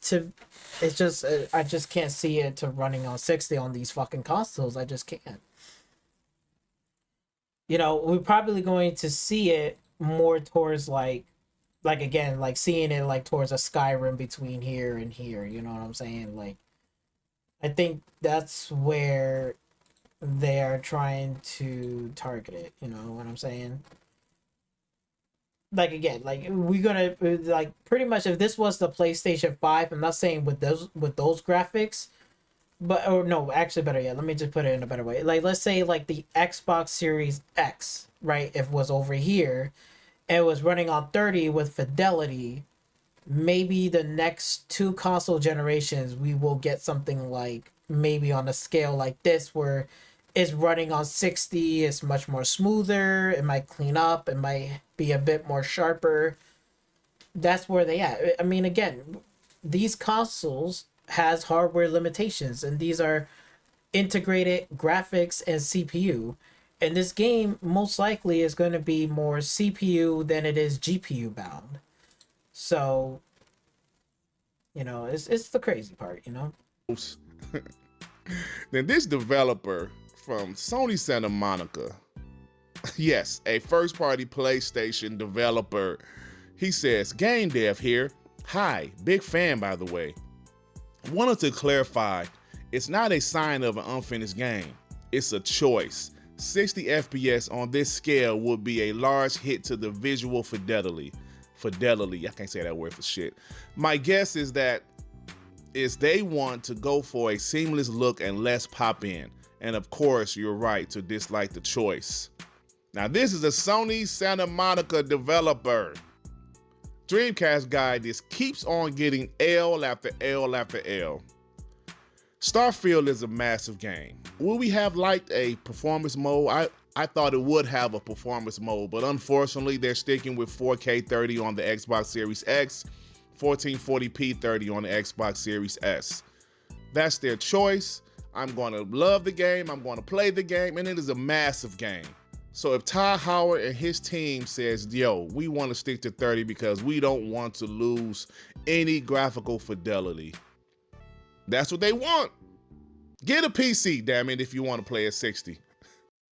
to it's just I just can't see it to running on 60 on these fucking consoles. I just can't. You know, we're probably going to see it more towards like again, like seeing it like towards a Skyrim between here and here, you know what I'm saying? Like, I think that's where they are trying to target it, you know what I'm saying? Like again, like we're gonna like pretty much if this was the PlayStation 5, I'm not saying with those graphics, but or no, actually better yet, let me just put it in a better way. Like let's say like the Xbox Series X, right? If it was over here, it was running on 30 with fidelity, maybe the next two console generations we will get something like maybe on a scale like this where it's running on 60, it's much more smoother, it might clean up, it might be a bit more sharper. That's where they at. I mean, again, these consoles has hardware limitations, and these are integrated graphics and CPU. And this game most likely is going to be more CPU than it is GPU bound. So, you know, it's the crazy part, you know? Then this developer from Sony Santa Monica, yes, a first-party PlayStation developer, he says, Game Dev here. Hi, big fan by the way. Wanted to clarify, it's not a sign of an unfinished game. It's a choice. 60 FPS on this scale would be a large hit to the visual fidelity. I can't say that word for shit. My guess is that they want to go for a seamless look and less pop in. And of course, you're right to dislike the choice. Now, this is a Sony Santa Monica developer. Dreamcast guy just keeps on getting L after L after L. Starfield is a massive game. Will we have liked a performance mode? I thought it would have a performance mode, but unfortunately they're sticking with 4K 30 on the Xbox Series X, 1440p 30 on the Xbox Series S. That's their choice. I'm going to love the game, I'm going to play the game, and it is a massive game. So if Ty Howard and his team says, yo, we want to stick to 30 because we don't want to lose any graphical fidelity, that's what they want. Get a PC, damn it, if you want to play at 60.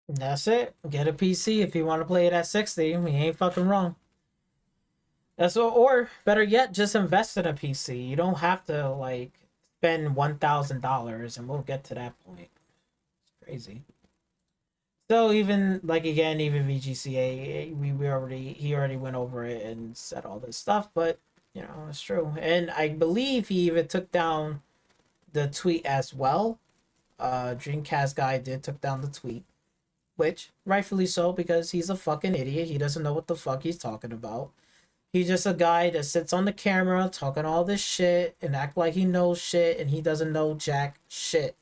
That's it. Get a PC if you want to play it at 60. I mean, you ain't fucking wrong. That's or better yet, just invest in a PC. You don't have to like spend $1,000, and we'll get to that point. It's crazy. So even like again, even VGCA, he already went over it and said all this stuff, but you know it's true. And I believe he even took down the tweet as well. Dreamcast guy took down the tweet, which rightfully so because he's a fucking idiot. He doesn't know what the fuck he's talking about. He's just a guy that sits on the camera talking all this shit and act like he knows shit, and he doesn't know jack shit.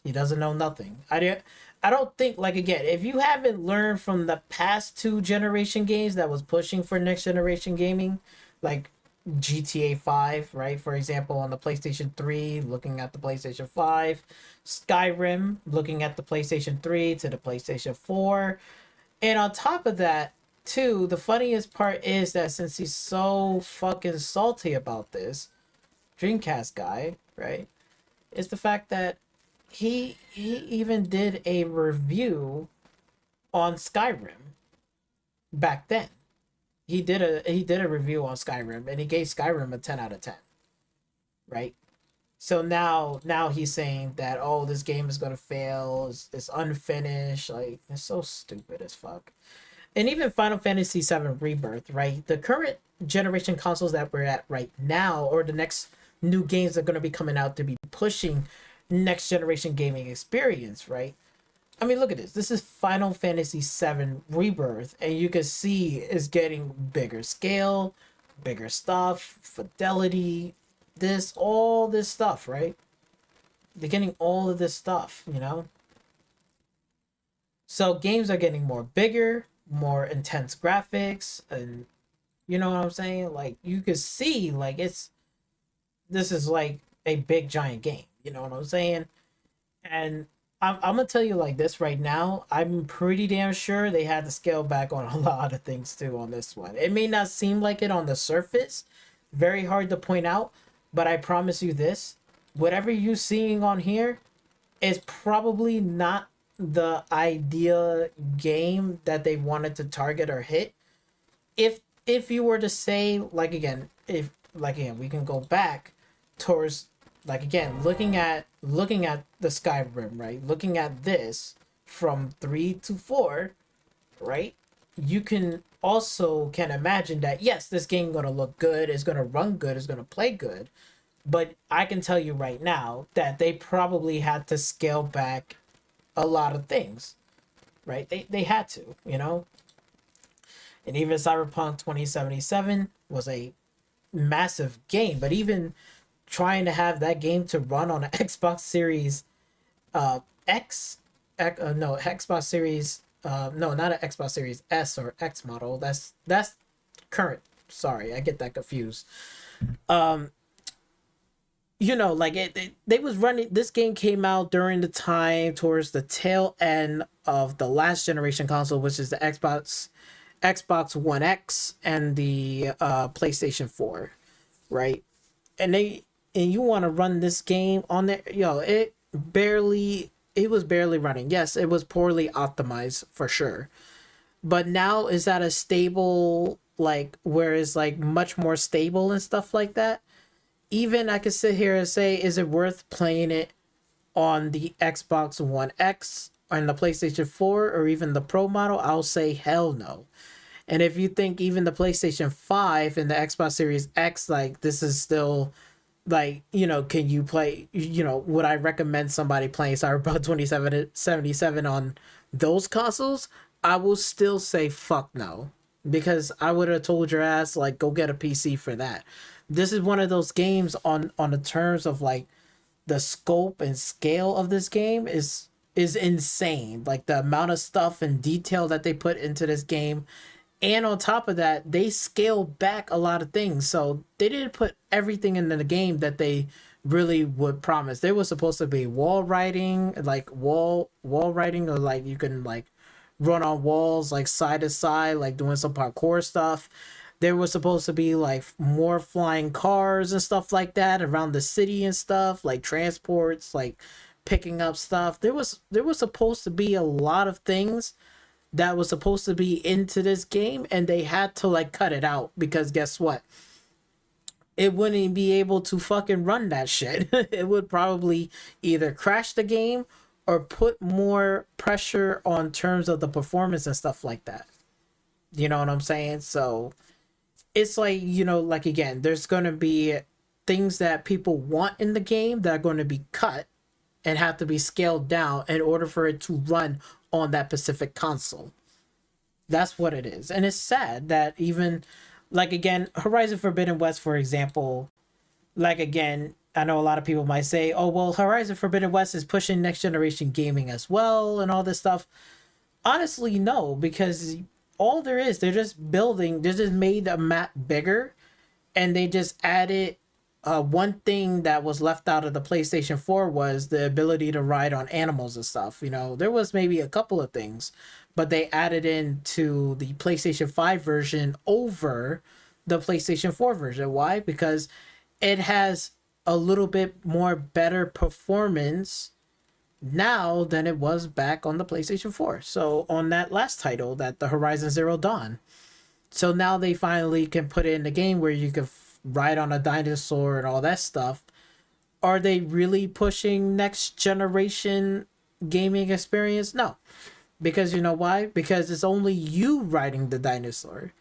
He doesn't know nothing. I don't think, like again, if you haven't learned from the past two generation games that was pushing for next generation gaming, like GTA 5, right? For example, on the PlayStation 3, looking at the PlayStation 5, Skyrim, looking at the PlayStation 3 to the PlayStation 4. And on top of that, too, the funniest part is that since he's so fucking salty about this, Dreamcast guy, right, is the fact that he even did a review on Skyrim back then. He did a review on Skyrim, and he gave Skyrim a 10 out of 10. Right? So now he's saying that, oh, this game is gonna fail, it's unfinished, like it's so stupid as fuck. And even Final Fantasy VII Rebirth, right? The current generation consoles that we're at right now, or the next new games that are gonna be coming out to be pushing next generation gaming experience, right? I mean, look at this. This is Final Fantasy VII Rebirth, and you can see it's getting bigger scale, bigger stuff, fidelity, all this stuff, right? They're getting all of this stuff, you know? So games are getting more bigger, more intense graphics, and you know what I'm saying? Like you could see like this is like a big giant game, you know what I'm saying? And I'm gonna tell you like this right now, I'm pretty damn sure they had to scale back on a lot of things too on this one. It may not seem like it on the surface, very hard to point out, but I promise you this, whatever you seeing on here is probably not the idea game that they wanted to target or hit. If you were to say like again, if like again, we can go back towards like again looking at the Skyrim, right? Looking at this from 3 to 4, right? You can also can imagine that yes, this game gonna look good, it's gonna run good, it's gonna play good. But I can tell you right now that they probably had to scale back a lot of things, right? They had to, you know? And even Cyberpunk 2077 was a massive game, but even trying to have that game to run on an Xbox Series Xbox Series no, not an Xbox Series S or X model. That's current. Sorry, I get that confused. You know, like they was running. This game came out during the time towards the tail end of the last generation console, which is the Xbox One X and the PlayStation 4, right? And you want to run this game on there, it was barely running. Yes, it was poorly optimized for sure, but now is that a stable, like where it's like much more stable and stuff like that? Even I could sit here and say, is it worth playing it on the Xbox One X and the PlayStation 4 or even the Pro model? I'll say hell no. And if you think even the PlayStation 5 and the Xbox Series X, like this is still like, can you play, would I recommend somebody playing Cyberpunk 2077 on those consoles? I will still say fuck no, because I would have told your ass, like, go get a PC for that. This is one of those games on the terms of like the scope and scale of this game is insane. Like the amount of stuff and detail that they put into this game. And on top of that, they scale back a lot of things. So they didn't put everything into the game that they really would promise. There was supposed to be wall writing, like wall writing, or like you can like run on walls like side to side, like doing some parkour stuff. There was supposed to be like more flying cars and stuff like that around the city and stuff, like transports, like picking up stuff. There was supposed to be a lot of things that was supposed to be into this game, and they had to like cut it out because guess what? It wouldn't be able to fucking run that shit. It would probably either crash the game or put more pressure on terms of the performance and stuff like that. You know what I'm saying? So it's like, like again, there's going to be things that people want in the game that are going to be cut and have to be scaled down in order for it to run on that specific console. That's what it is. And it's sad that even like again, Horizon Forbidden West, for example, like again, I know a lot of people might say, oh well, Horizon Forbidden West is pushing next generation gaming as well and all this stuff. Honestly, no, because all there is, they just made a map bigger and they just added one thing that was left out of the PlayStation 4 was the ability to ride on animals and stuff. There was maybe a couple of things, but they added into the PlayStation 5 version over the PlayStation 4 version. Why? Because it has a little bit more better performance now than it was back on the PlayStation 4. So on that last title, that the Horizon Zero Dawn. So now they finally can put it in the game where you can ride on a dinosaur and all that stuff. Are they really pushing next generation gaming experience? No. Because you know why? Because it's only you riding the dinosaur.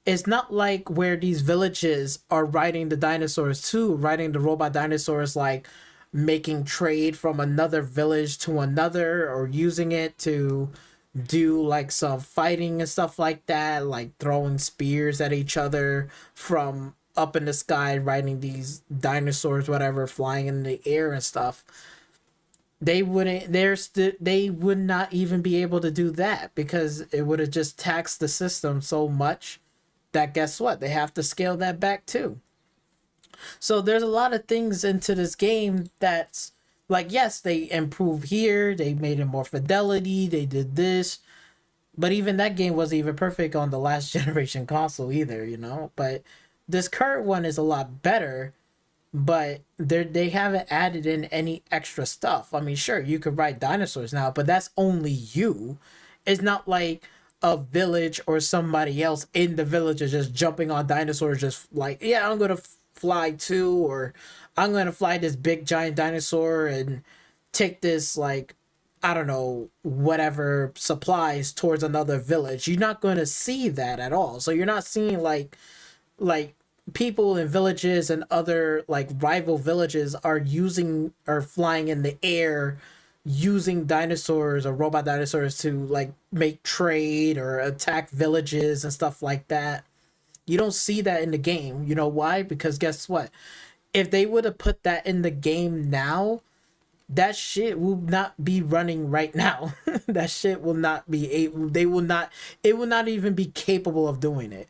It's not like where these villages are riding the dinosaurs too, riding the robot dinosaurs, like making trade from another village to another or using it to do like some fighting and stuff like that, like throwing spears at each other from up in the sky, riding these dinosaurs, whatever, flying in the air and stuff. they would not even be able to do that because it would have just taxed the system so much that guess what? They have to scale that back too. So there's a lot of things into this game that's like, yes, they improved here, they made it more fidelity, they did this, but even that game wasn't even perfect on the last generation console either, you know. But this current one is a lot better, but they haven't added in any extra stuff. I mean, sure, you could ride dinosaurs now, but that's only you. It's not like a village or somebody else in the village is just jumping on dinosaurs, just like, yeah, I'm gonna fly too, or I'm gonna fly this big giant dinosaur and take this, like, I don't know, whatever supplies towards another village. You're not gonna see that at all. So you're not seeing like people in villages and other like rival villages are flying in the air using dinosaurs or robot dinosaurs to like make trade or attack villages and stuff like that. You don't see that in the game. You know why? Because guess what? If they would have put that in the game now, that shit will not be running right now. That shit will not be able, it will not even be capable of doing it.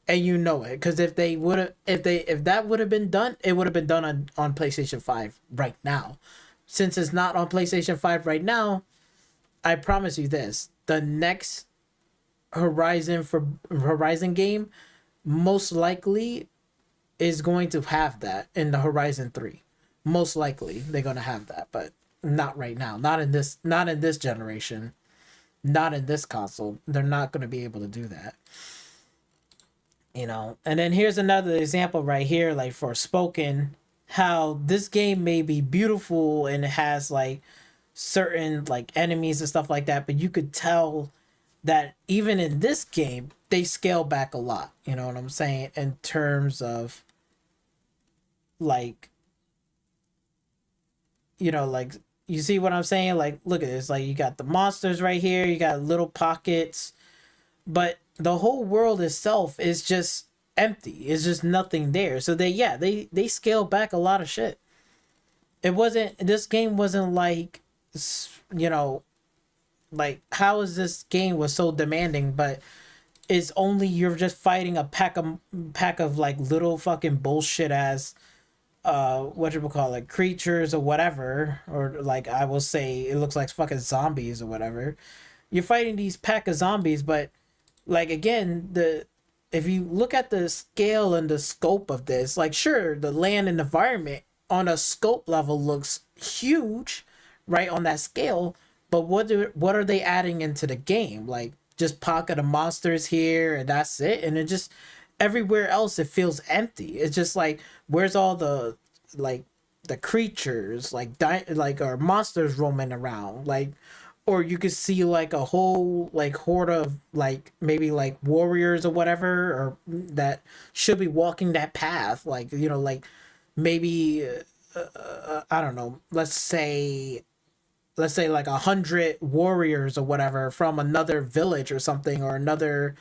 And you know it, because if that would have been done, it would have been done on PlayStation 5 right now. Since it's not on PlayStation 5 right now, I promise you this, the next Horizon game most likely is going to have that in the Horizon 3. Most likely they're going to have that, but not right now. Not in this generation. Not in this console. They're not going to be able to do that. You know, and then here's another example right here, like for Spoken, how this game may be beautiful and it has like certain like enemies and stuff like that, but you could tell that even in this game they scale back a lot, you know what I'm saying, in terms of like, you know, like, you see what I'm saying? Like, look at this, like you got the monsters right here, you got little pockets, but the whole world itself is just empty. It's just nothing there. So they scale back a lot of shit. This game wasn't like, you know, like how is this game was so demanding, but it's only you're just fighting a pack of like little fucking bullshit ass what you would call it, creatures or whatever, or like I will say it looks like fucking zombies or whatever. You're fighting these pack of zombies, but like again, if you look at the scale and the scope of this, like sure, the land and environment on a scope level looks huge, right, on that scale, but what are they adding into the game? Like just pocket of monsters here and that's it, and it just everywhere else it feels empty. It's just like, where's all the like the creatures like or monsters roaming around, like, or you could see like a whole like horde of like maybe like warriors or whatever, or that should be walking that path, like, you know, like maybe I don't know, let's say like 100 warriors or whatever from another village or something, or another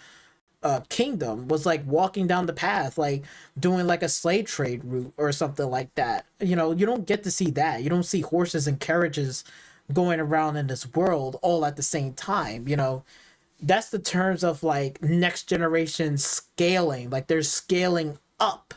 kingdom was like walking down the path, like doing like a slave trade route or something like that. You know, you don't get to see that. You don't see horses and carriages going around in this world all at the same time. You know, that's the terms of like next generation scaling. Like they're scaling up,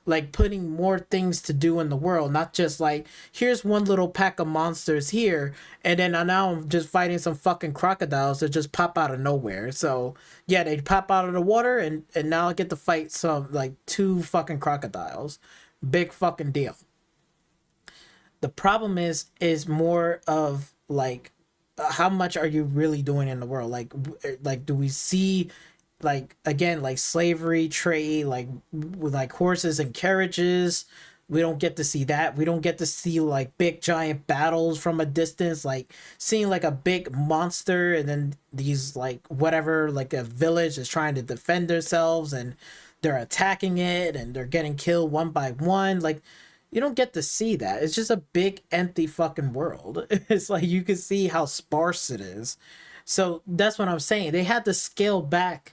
like putting more things to do in the world, not just like here's one little pack of monsters here and then now I'm just fighting some fucking crocodiles that just pop out of nowhere. So yeah, they pop out of the water and now I get to fight some like 2 fucking crocodiles. Big fucking deal. The problem is more of like how much are you really doing in the world? Like do we see like again like slavery trade, like with like horses and carriages? We don't get to see that. We don't get to see like big giant battles from a distance, like seeing like a big monster and then these like whatever, like a village is trying to defend themselves and they're attacking it and they're getting killed one by one. Like you don't get to see that. It's just a big empty fucking world. It's like you can see how sparse it is. So that's what I'm saying. They had to scale back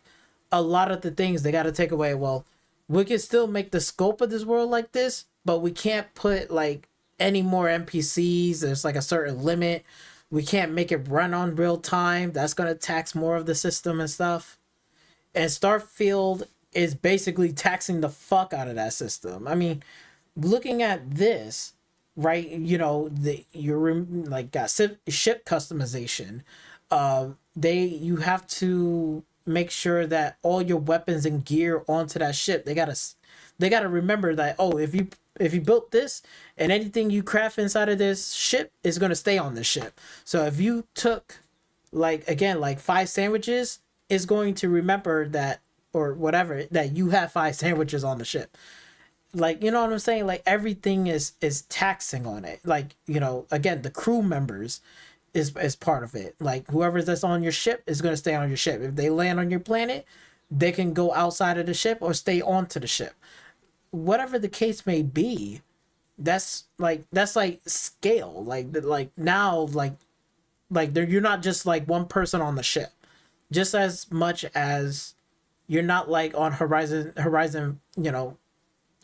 a lot of the things. They got to take away. Well, we can still make the scope of this world like this, but we can't put like any more NPCs. There's like a certain limit. We can't make it run on real time. That's going to tax more of the system and stuff. And Starfield is basically taxing the fuck out of that system. I mean, looking at this, right, you know, you're like got ship customization. You have to make sure that all your weapons and gear onto that ship, they gotta remember that, oh, if you built this, and anything you craft inside of this ship is going to stay on the ship. So if you took like 5 sandwiches, it's going to remember that, or whatever, that you have 5 sandwiches on the ship. Like, you know what I'm saying? Like, everything is taxing on it. Like, you know, again, the crew members is part of it. Like, whoever's that's on your ship is going to stay on your ship. If they land on your planet, they can go outside of the ship or stay onto the ship. Whatever the case may be, that's like scale. Like now, you're not just like one person on the ship. Just as much as you're not like on Horizon, you know,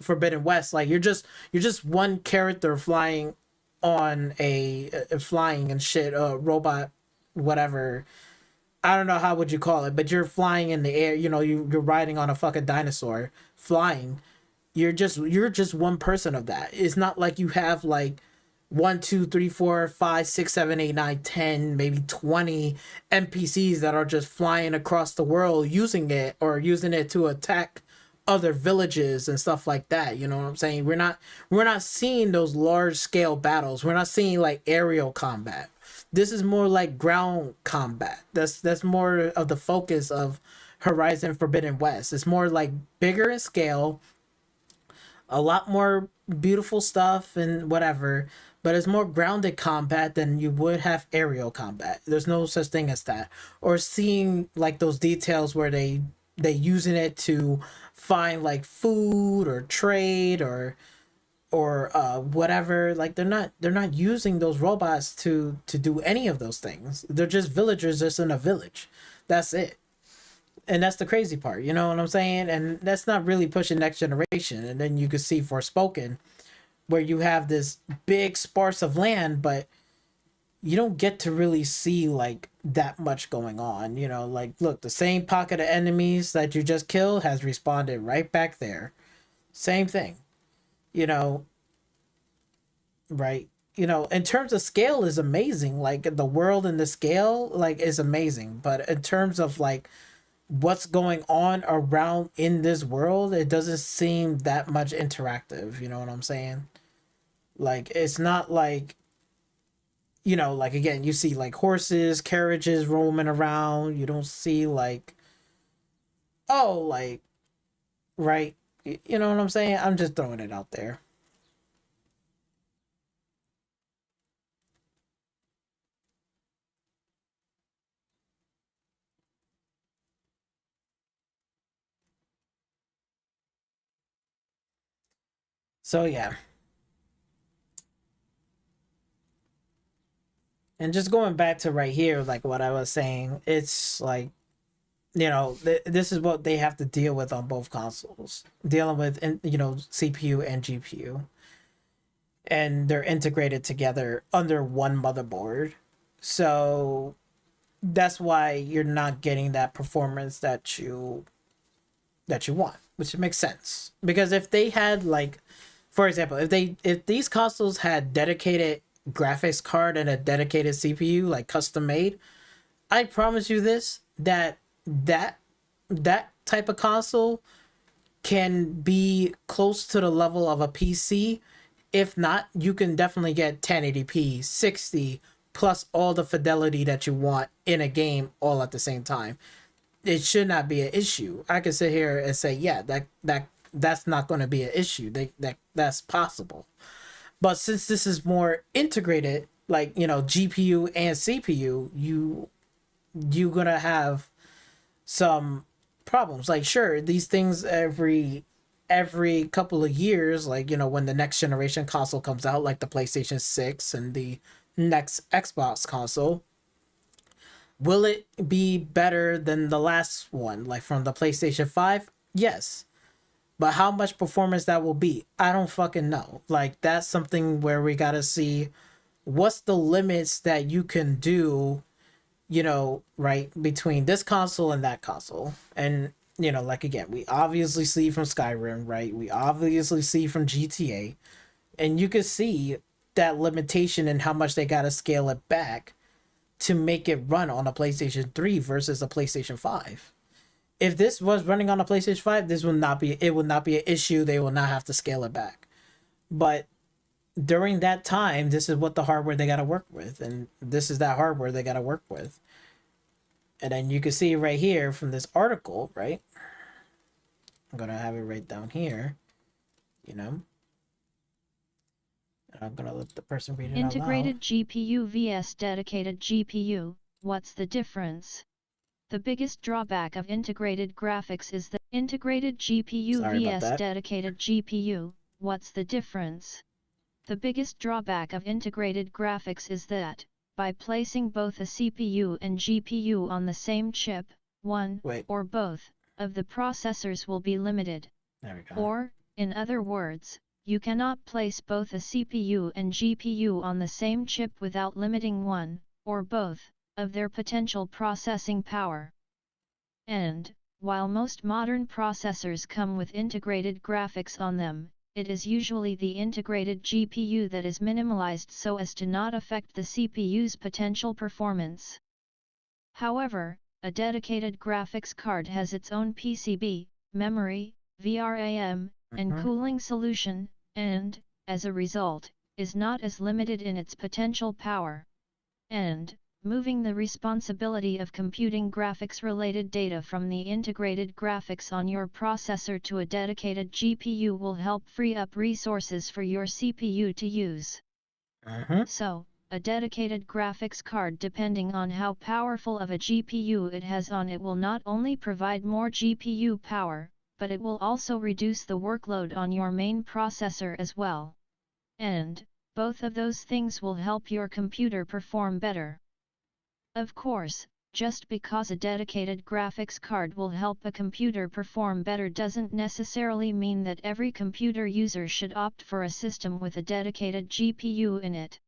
Forbidden West. Like, you're just one character flying on a flying and shit, robot, whatever. I don't know how would you call it, but you're flying in the air. You know, you're riding on a fucking dinosaur flying. You're just one person of that. It's not like you have like 1, 2, 3, 4, 5, 6, 7, 8, 9, 10, maybe 20 NPCs that are just flying across the world using it to attack other villages and stuff like that. You know what I'm saying? We're not seeing those large scale battles. We're not seeing like aerial combat. This is more like ground combat. That's more of the focus of Horizon Forbidden West. It's more like bigger in scale, a lot more beautiful stuff and whatever, but it's more grounded combat than you would have aerial combat. There's no such thing as that. Or seeing like those details where they using it to find like food or trade or whatever. Like, they're not using those robots to do any of those things. They're just villagers just in a village. That's it. And that's the crazy part, you know what I'm saying? And that's not really pushing next generation. And then you could see Forspoken, where you have this big sparse of land, but you don't get to really see like that much going on. You know, like, look, the same pocket of enemies that you just killed has responded right back there. Same thing, you know, right? You know, in terms of scale is amazing. Like, the world and the scale, like, is amazing. But in terms of like what's going on around in this world, it doesn't seem that much interactive. You know what I'm saying? Like, it's not like, you know, like, again, you see like horses, carriages roaming around. You don't see like, oh, like, right? You know what I'm saying? I'm just throwing it out there. So yeah. And just going back to right here, like what I was saying, it's like, you know, this is what they have to deal with on both consoles, dealing with, you know, CPU and GPU, and they're integrated together under one motherboard. So that's why you're not getting that performance that you want, which makes sense. Because if they had, like, for example, if these consoles had dedicated graphics card and a dedicated CPU, like custom made, I promise you this, that type of console can be close to the level of a PC. If not, you can definitely get 1080p 60 plus all the fidelity that you want in a game all at the same time. It should not be an issue. I can sit here and say, yeah, that's not going to be an issue. That's possible. But since this is more integrated, like, you know, GPU and CPU, you're going to have some problems. Like, sure, these things every couple of years, like, you know, when the next generation console comes out, like the PlayStation 6 and the next Xbox console, will it be better than the last one, like from the PlayStation 5? Yes. But how much performance that will be, I don't fucking know. Like, that's something where we gotta see what's the limits that you can do, you know, right, between this console and that console. And, you know, like, again, we obviously see from Skyrim, right? We obviously see from GTA. And you can see that limitation and how much they gotta scale it back to make it run on a PlayStation 3 versus a PlayStation 5. If this was running on a PlayStation 5, this would not be an issue. They will not have to scale it back. But during that time, this is what the hardware they got to work with, and this is that hardware they got to work with. And then you can see right here from this article, right? I'm going to have it right down here, you know. And I'm going to let the person read it Integrated out loud. GPU vs dedicated GPU, what's the difference? The biggest drawback of integrated graphics is the integrated GPU vs dedicated GPU, what's the difference? The biggest drawback of integrated graphics is that, by placing both a CPU and GPU on the same chip, one or both of the processors will be limited. There we go. Or, in other words, you cannot place both a CPU and GPU on the same chip without limiting one, or both, of their potential processing power. And, while most modern processors come with integrated graphics on them, it is usually the integrated GPU that is minimalized so as to not affect the CPU's potential performance. However, a dedicated graphics card has its own PCB, memory, VRAM, and cooling solution, and, as a result, is not as limited in its potential power. And, moving the responsibility of computing graphics-related data from the integrated graphics on your processor to a dedicated GPU will help free up resources for your CPU to use. So, a dedicated graphics card, depending on how powerful of a GPU it has on it, will not only provide more GPU power, but it will also reduce the workload on your main processor as well. And, both of those things will help your computer perform better. Of course, just because a dedicated graphics card will help a computer perform better doesn't necessarily mean that every computer user should opt for a system with a dedicated GPU in it.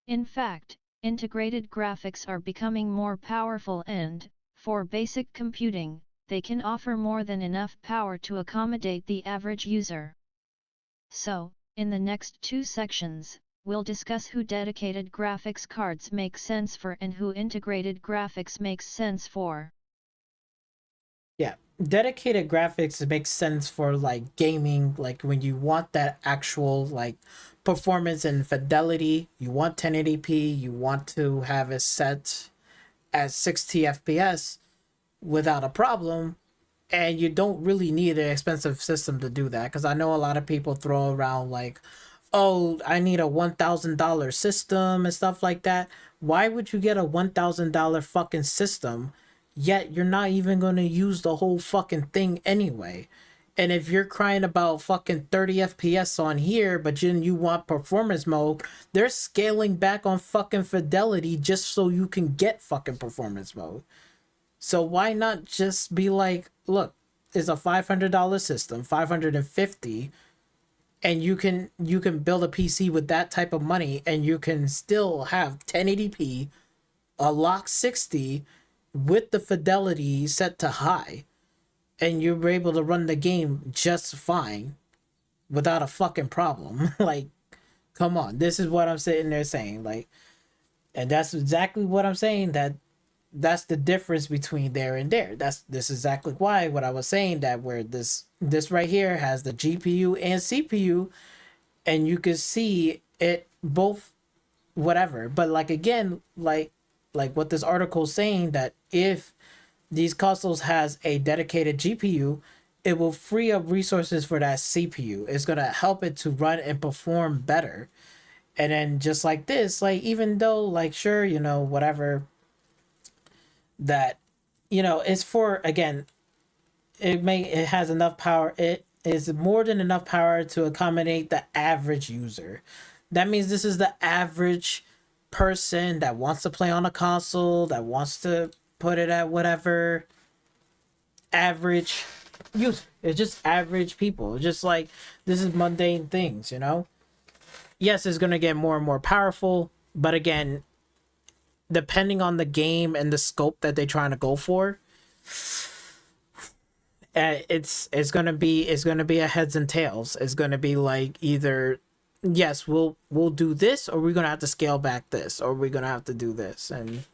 In fact, integrated graphics are becoming more powerful and, for basic computing, they can offer more than enough power to accommodate the average user. So, in the next two sections, we'll discuss who dedicated graphics cards make sense for and who integrated graphics makes sense for. Yeah, dedicated graphics makes sense for like gaming, like when you want that actual like performance and fidelity, you want 1080p, you want to have it set at 60 FPS without a problem, and you don't really need an expensive system to do that. Because I know a lot of people throw around like, oh, I need a $1,000 system and stuff like that. Why would you get a $1,000 fucking system, yet you're not even going to use the whole fucking thing anyway? And if you're crying about fucking 30 FPS on here, but then you want performance mode, they're scaling back on fucking fidelity just so you can get fucking performance mode. So why not just be like, look, it's a $500 system, $550, and you can build a PC with that type of money, and you can still have 1080p, a lock 60 with the fidelity set to high, and you're able to run the game just fine without a fucking problem. Like, come on, this is what I'm sitting there saying, like, and that's exactly what I'm saying, that's the difference between there and there. This is exactly why what I was saying, that where this right here has the GPU and CPU, and you can see it both whatever. But like, again, like what this article is saying, that if these consoles has a dedicated GPU, it will free up resources for that CPU. It's going to help it to run and perform better. And then just like this, like, even though, like, sure, you know, whatever, that, you know, it's for, again, it has enough power. It is more than enough power to accommodate the average user. That means this is the average person that wants to play on a console, that wants to put it at whatever average use. It's just average people. It's just like, this is mundane things, you know? Yes, it's gonna get more and more powerful, but again, depending on the game and the scope that they're trying to go for, it's gonna be a heads and tails. It's gonna be like, either yes, we'll do this, or we're gonna have to scale back this, or we're gonna have to do this. And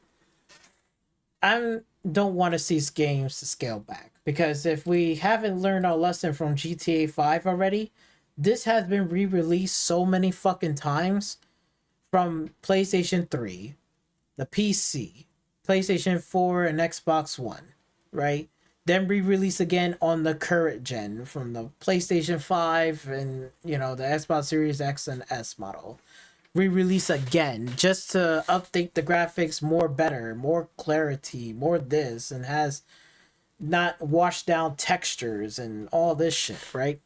I don't want to see games to scale back, because if we haven't learned our lesson from GTA 5 already, this has been re-released so many fucking times from PlayStation 3, the PC, PlayStation 4, and Xbox One, right? Then re-release again on the current gen from the PlayStation 5 and, you know, the Xbox Series X and S model. Re-release again just to update the graphics more better, more clarity, more this, and has not washed down textures and all this shit, right?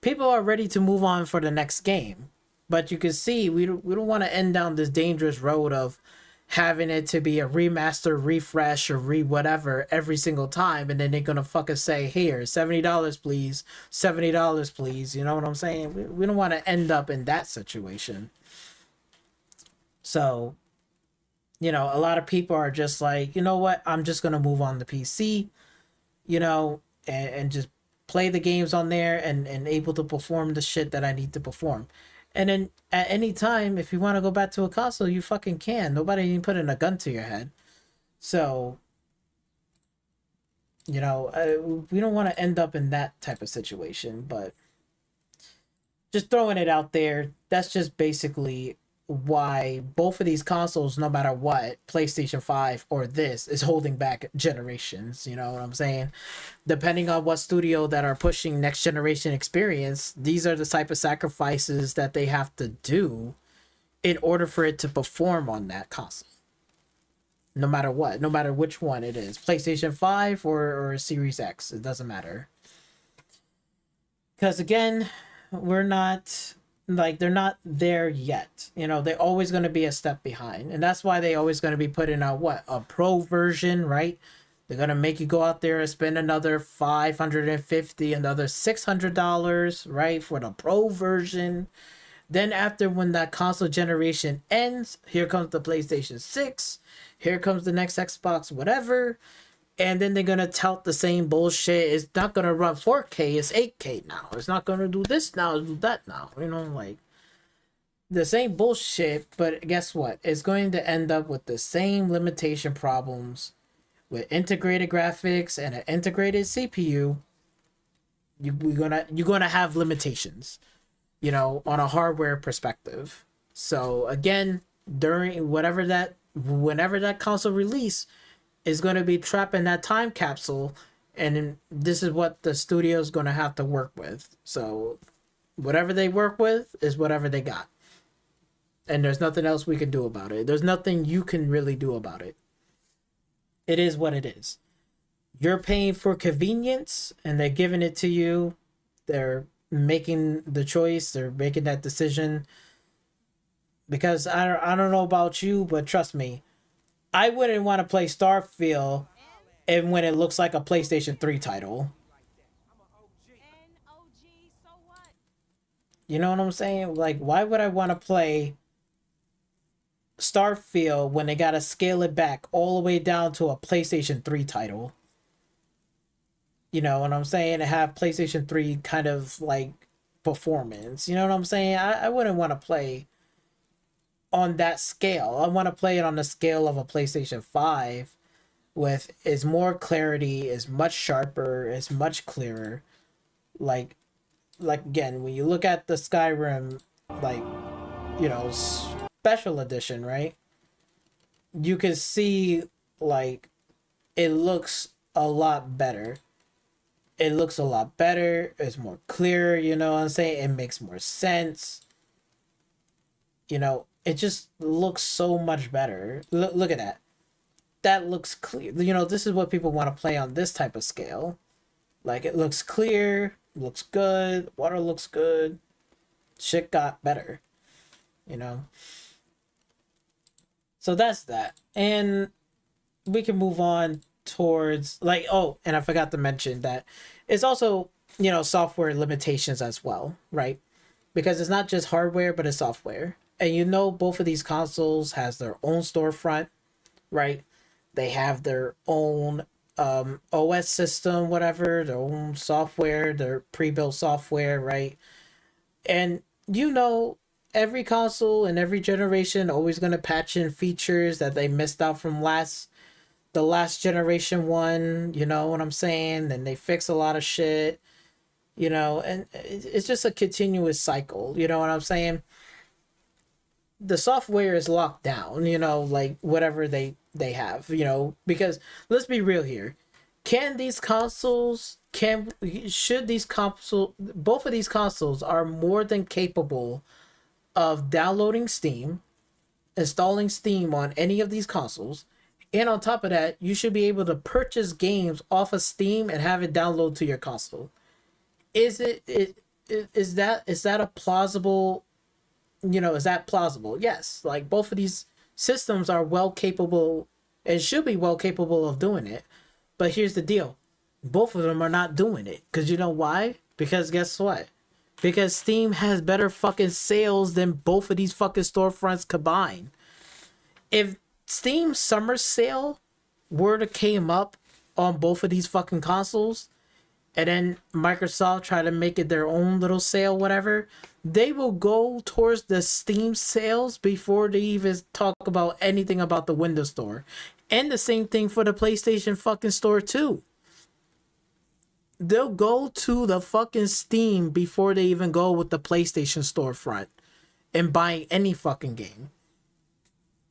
People are ready to move on for the next game, but you can see we don't want to end down this dangerous road of having it to be a remaster, refresh, or whatever every single time, and then they're gonna fucking say, here, $70 please, $70 please. You know what I'm saying? We don't want to end up in that situation. So, you know, a lot of people are just like, you know what, I'm just gonna move on to PC, you know, and just play the games on there and able to perform the shit that I need to perform. And then at any time, if you want to go back to a console, you fucking can. Nobody even putting a gun to your head. So, you know, we don't want to end up in that type of situation, but just throwing it out there, that's just basically why both of these consoles, no matter what, PlayStation 5 or this, is holding back generations. You know what I'm saying? Depending on what studio that are pushing next generation experience, these are the type of sacrifices that they have to do in order for it to perform on that console. No matter what, no matter which one it is, PlayStation 5 or Series X, it doesn't matter. Because again, we're not... like, they're not there yet. You know, they're always going to be a step behind. And that's why they're always going to be putting out, what, a pro version, right? They're going to make you go out there and spend another $550, another $600, right, for the pro version. Then after, when that console generation ends, here comes the PlayStation 6. Here comes the next Xbox, whatever. And then they're going to tout the same bullshit. It's not going to run 4K. It's 8K now. It's not going to do this now. Do that now. You know, like, the same bullshit. But guess what? It's going to end up with the same limitation problems. With integrated graphics and an integrated CPU, you're gonna have limitations, you know, on a hardware perspective. So again, during whenever that console release is going to be trapped in that time capsule, and this is what the studio is going to have to work with. So whatever they work with is whatever they got, and there's nothing else we can do about it. There's nothing you can really do about it. It is what it is. You're paying for convenience, and they're giving it to you. They're making the choice. They're making that decision. Because I don't know about you, but trust me, I wouldn't want to play Starfield and when it looks like a PlayStation 3 title. You know what I'm saying? Like, why would I want to play Starfield when they gotta scale it back all the way down to a PlayStation 3 title? You know what I'm saying? To have PlayStation 3 kind of like performance. You know what I'm saying? I wouldn't want to play on that scale. I want to play it on the scale of a PlayStation 5 with is more clarity, is much sharper, is much clearer. Like again, when you look at the Skyrim, like, you know, special edition, right? You can see, like, it looks a lot better. It looks a lot better. It's more clear, you know what I'm saying? It makes more sense. You know, it just looks so much better. Look at that. That looks clear. You know, this is what people want to play on this type of scale. Like, it looks clear, looks good, water looks good. Shit got better, you know? So that's that. And we can move on towards like, oh, and I forgot to mention that it's also, you know, software limitations as well, right? Because it's not just hardware, but it's software. And you know, both of these consoles has their own storefront, right? They have their own OS system, whatever, their own software, their pre-built software, right? And you know, every console and every generation always gonna patch in features that they missed out from the last generation one, you know what I'm saying? And they fix a lot of shit, you know, and it's just a continuous cycle, you know what I'm saying? The software is locked down, you know, like whatever they have, you know, because let's be real here. Should these console both of these consoles are more than capable of downloading Steam, installing Steam on any of these consoles, and on top of that, you should be able to purchase games off of Steam and have it download to your console. Is that a plausible, you know, is that plausible? Yes. Like both of these systems are well capable and should be well capable of doing it. But here's the deal. Both of them are not doing it. Because you know why? Because guess what? Because Steam has better fucking sales than both of these fucking storefronts combined. If Steam Summer Sale were to came up on both of these fucking consoles, and then Microsoft try to make it their own little sale, whatever, they will go towards the Steam sales before they even talk about anything about the Windows Store. And the same thing for the PlayStation fucking store too. They'll go to the fucking Steam before they even go with the PlayStation storefront and buy any fucking game.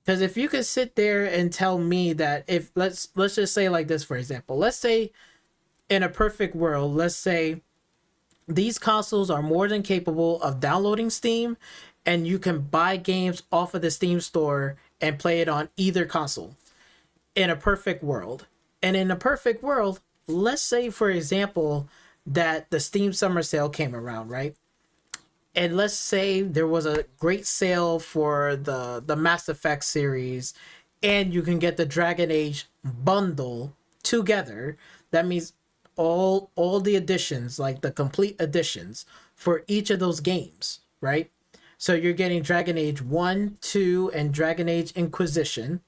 Because if you could sit there and tell me that if let's just say like this, for example, let's say in a perfect world, let's say these consoles are more than capable of downloading Steam and you can buy games off of the Steam store and play it on either console in a perfect world. And in a perfect world, let's say, for example, that the Steam Summer Sale came around, right? And let's say there was a great sale for the Mass Effect series and you can get the Dragon Age bundle together. That means all the editions, like the complete editions for each of those games, right? So you're getting Dragon Age 1, 2, and Dragon Age Inquisition.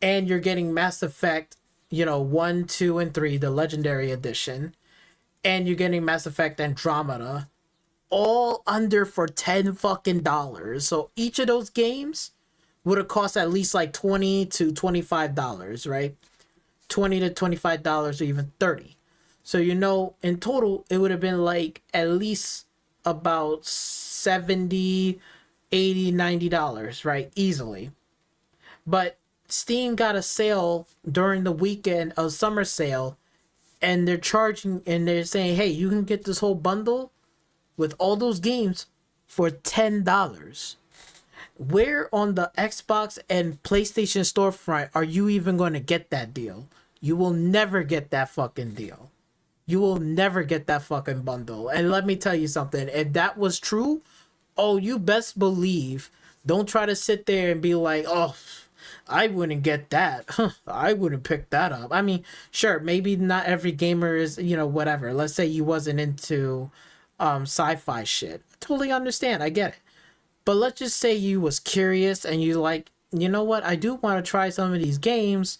And you're getting Mass Effect, you know, 1, 2, and 3, the Legendary Edition. And you're getting Mass Effect Andromeda, all under for $10 fucking dollars. So each of those games would have cost at least like $20 to $25, right? $20 to $25 or even $30. So, you know, in total, it would have been like at least about $70, $80, $90, right? Easily. But Steam got a sale during the weekend of summer sale, and they're charging and they're saying, hey, you can get this whole bundle with all those games for $10. Where on the Xbox and PlayStation storefront are you even going to get that deal? You will never get that fucking deal. You will never get that fucking bundle. And let me tell you something. If that was true, oh, you best believe. Don't try to sit there and be like, oh, I wouldn't get that. I wouldn't pick that up. I mean, sure, maybe not every gamer is, you know, whatever. Let's say you wasn't into sci-fi shit. Totally understand. I get it. But let's just say you was curious and you like, you know what? I do want to try some of these games,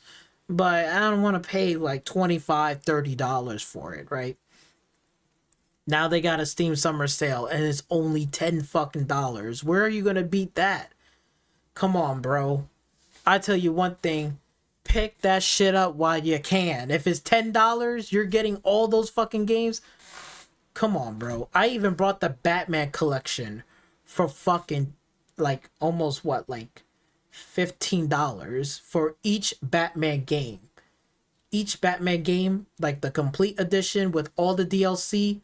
but I don't want to pay like $25, $30 for it, right? Now they got a Steam Summer Sale and it's only $10 fucking dollars. Where are you going to beat that? Come on, bro. I tell you one thing, pick that shit up while you can. If it's $10, you're getting all those fucking games. Come on, bro. I even brought the Batman collection for fucking like almost what, like $15 for each Batman game. Each Batman game, like the complete edition with all the DLC,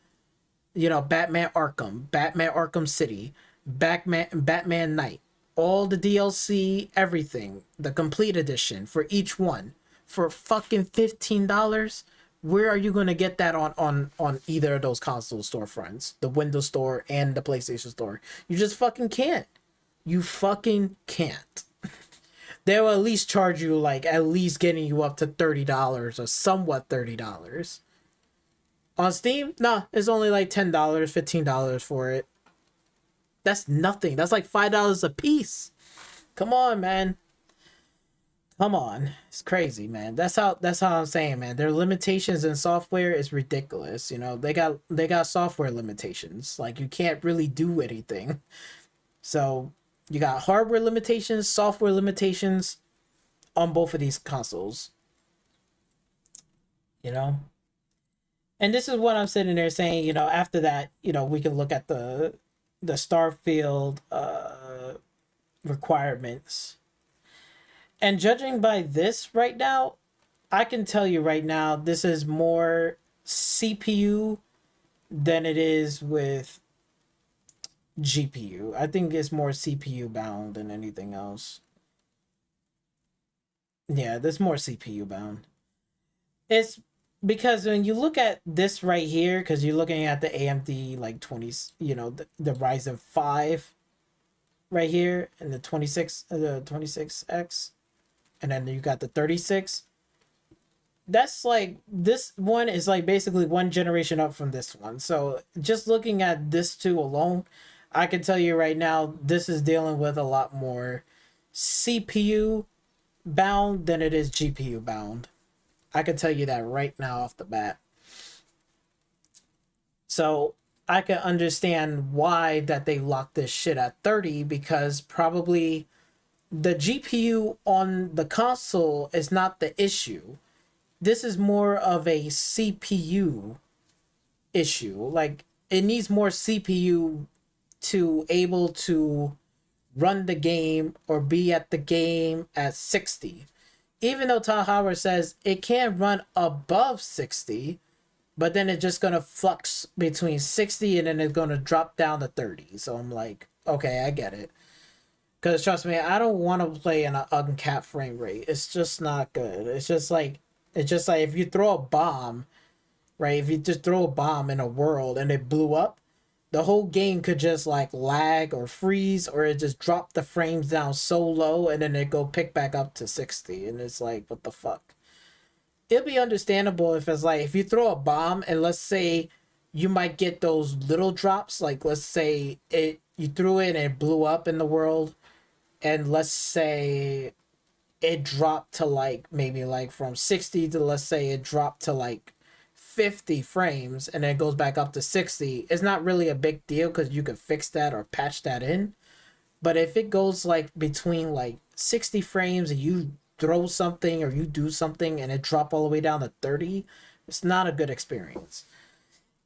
you know, Batman Arkham City, Batman Knight, all the DLC, everything, the complete edition for each one for fucking $15. Where are you going to get that on either of those console storefronts, the Windows Store and the PlayStation Store? You just fucking can't. You fucking can't. they will at least charge you like at least getting you up to $30 or somewhat $30. On Steam, nah, it's only like $10, $15 for it. That's nothing. That's like $5 a piece. Come on, man. Come on. It's crazy, man. That's how I'm saying, man. Their limitations in software is ridiculous. You know, they got software limitations. Like you can't really do anything. So you got hardware limitations, software limitations on both of these consoles. You know? And this is what I'm sitting there saying, you know, after that, you know, we can look at the Starfield requirements. And judging by this right now, I can tell you right now, this is more CPU than it is with GPU. I think it's more CPU bound than anything else. Yeah, there's more CPU bound. It's because when you look at this right here, because you're looking at the AMD like 20s, you know, the Ryzen 5 right here and the 26X, and then you got the 36. That's like, this one is like basically one generation up from this one. So just looking at this two alone, I can tell you right now, this is dealing with a lot more CPU bound than it is GPU bound. I can tell you that right now off the bat. So I can understand why that they locked this shit at 30, because probably the GPU on the console is not the issue. This is more of a CPU issue. Like, it needs more CPU to able to run the game or be at the game at 60. Even though Todd Howard says it can run above 60, but then it's just going to flux between 60 and then it's going to drop down to 30. So I'm like, okay, I get it. Because trust me, I don't want to play in an uncapped frame rate. It's just not good. It's just like if you throw a bomb, right? If you just throw a bomb in a world and it blew up, the whole game could just like lag or freeze, or it just drop the frames down so low and then it go pick back up to 60. And it's like, what the fuck? It'll be understandable if it's like, if you throw a bomb and let's say you might get those little drops. Like let's say you threw it and it blew up in the world. And let's say it dropped to like, maybe like from 60 to, let's say it dropped to like 50 frames and then it goes back up to 60. It's not really a big deal because you could fix that or patch that in. But if it goes like between like 60 frames and you throw something or you do something and it drop all the way down to 30, it's not a good experience.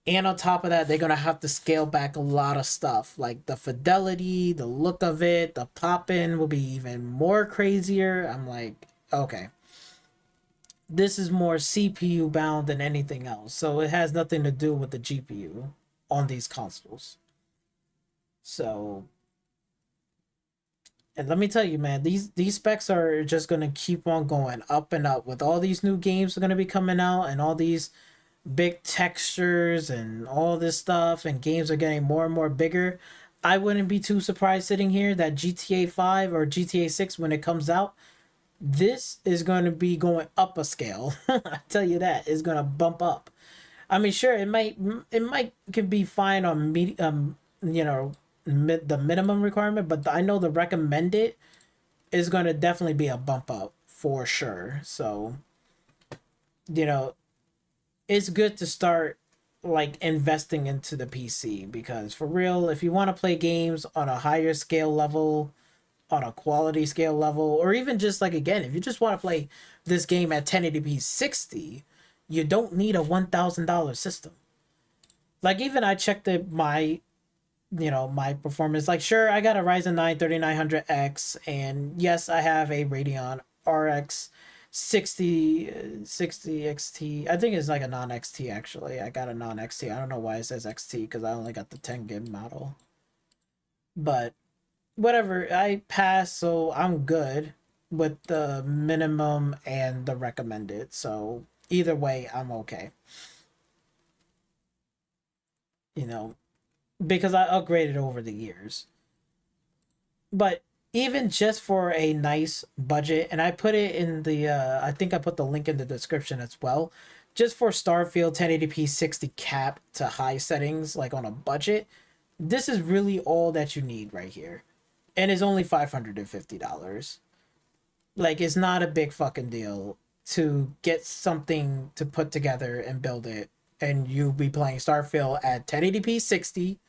And on top of that, they're going to have to scale back a lot of stuff. Like the fidelity, the look of it, the pop-in will be even more crazier. I'm like, okay. This is more CPU bound than anything else. So it has nothing to do with the GPU on these consoles. So, and let me tell you, man, these specs are just going to keep on going up and up with all these new games are going to be coming out and all these big textures and all this stuff, and games are getting more and more bigger. I wouldn't be too surprised sitting here that GTA 5 or GTA 6, when it comes out, this is going to be going up a scale. I tell you that, it's going to bump up. I mean, sure, it could be fine on the minimum requirement, but I know the recommended is going to definitely be a bump up for sure. So, you know, it's good to start like investing into the PC, because for real, if you want to play games on a higher scale level, on a quality scale level, or even just like, again, if you just want to play this game at 1080p 60, you don't need a $1,000 system. Like, even I checked my performance. Like, sure, I got a Ryzen 9 3900X, and yes, I have a Radeon RX 60 XT. I think it's like a non-XT, actually. I got a non-XT. I don't know why it says XT, because I only got the 10 gig model. But whatever, I passed, so I'm good with the minimum and the recommended. So either way, I'm okay. You know, because I upgraded over the years. But even just for a nice budget, and I put it in the I think I put the link in the description as well, just for Starfield 1080p 60 cap to high settings, like on a budget, this is really all that you need right here. And it's only $550. Like, it's not a big fucking deal to get something to put together and build it, and you'll be playing Starfield at 1080p 60,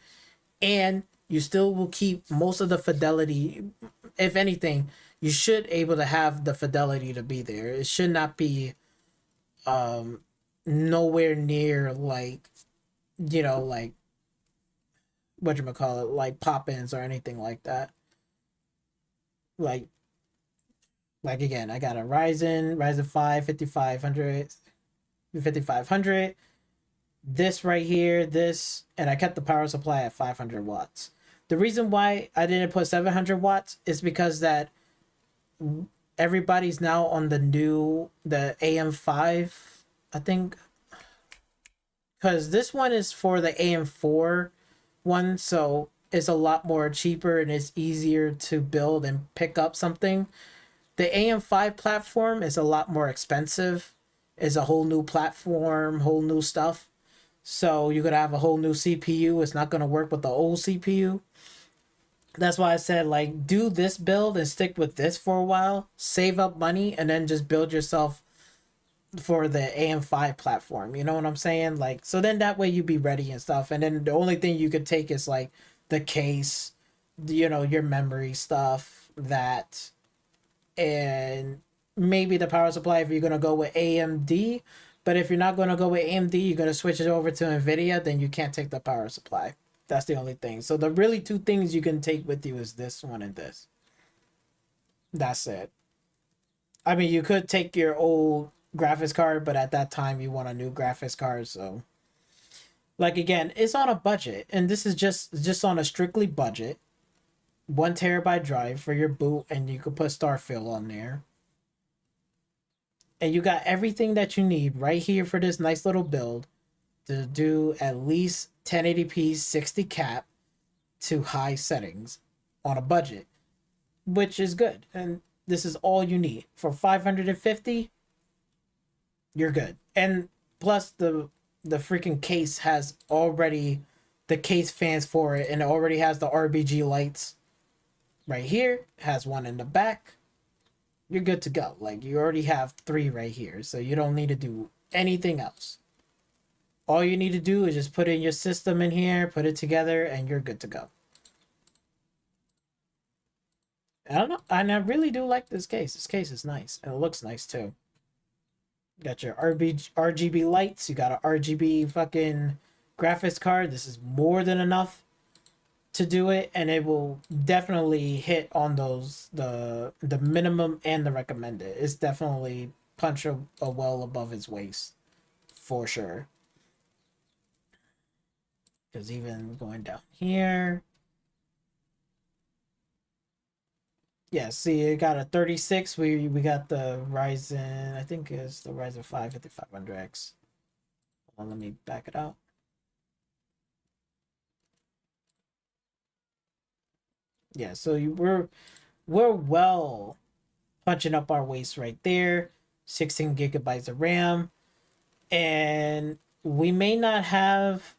and you still will keep most of the fidelity. If anything, you should able to have the fidelity to be there. It should not be nowhere near like, you know, like whatchamacallit, like pop-ins or anything like that. Like again, I got a Ryzen 5 5500. This right here, this, and I kept the power supply at 500 watts. The reason why I didn't put 700 watts is because that everybody's now on the AM5, I think. Because this one is for the AM4 one, so it's a lot more cheaper and it's easier to build and pick up something. The AM5 platform is a lot more expensive. It's a whole new platform, whole new stuff. So you're going to have a whole new CPU. It's not going to work with the old CPU. That's why I said, like, do this build and stick with this for a while. Save up money and then just build yourself for the AM5 platform. You know what I'm saying? Like, so then that way you be ready and stuff. And then the only thing you could take is, like, the case, you know, your memory stuff, that, and maybe the power supply if you're going to go with AMD. But if you're not going to go with AMD, you're going to switch it over to NVIDIA, then you can't take the power supply. That's the only thing. So the really two things you can take with you is this one and this. That's it. I mean, you could take your old graphics card, but at that time you want a new graphics card. So, like, again, it's on a budget, and this is just on a strictly budget. 1 terabyte drive for your boot, and you could put Starfield on there. And you got everything that you need right here for this nice little build to do at least 1080p 60 cap to high settings on a budget, which is good. And this is all you need. For 550, you're good. And plus the freaking case has already the case fans for it, and it already has the RGB lights right here, has one in the back. You're good to go. Like, you already have 3 right here, so you don't need to do anything else. All you need to do is just put in your system in here, put it together, and you're good to go. I don't know, and I really do like this case. This case is nice, and it looks nice too. You got your RGB lights, you got an RGB fucking graphics card. This is more than enough to do it, and it will definitely hit on those the minimum and the recommended. It's definitely punch a well above its waist for sure. Because even going down here, yeah, see, it got a 36. We got the Ryzen, I think it's the Ryzen 5 5500X. Hold on, let me back it out. Yeah, so we're well punching up our waist right there. 16 gigabytes of RAM, and we may not have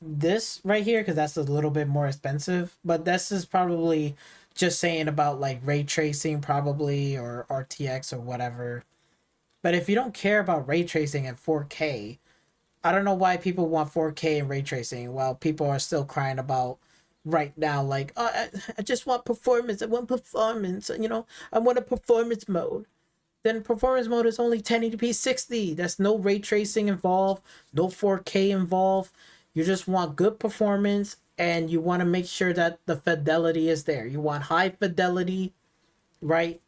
this right here because that's a little bit more expensive, but this is probably just saying about like ray tracing probably, or RTX or whatever. But if you don't care about ray tracing at 4K, I don't know why people want 4K and ray tracing while people are still crying about right now, like, oh, I just want performance. I want performance. You know, I want a performance mode. Then performance mode is only 1080p 60. That's no ray tracing involved, no 4K involved. You just want good performance, and you want to make sure that the fidelity is there. You want high fidelity, right?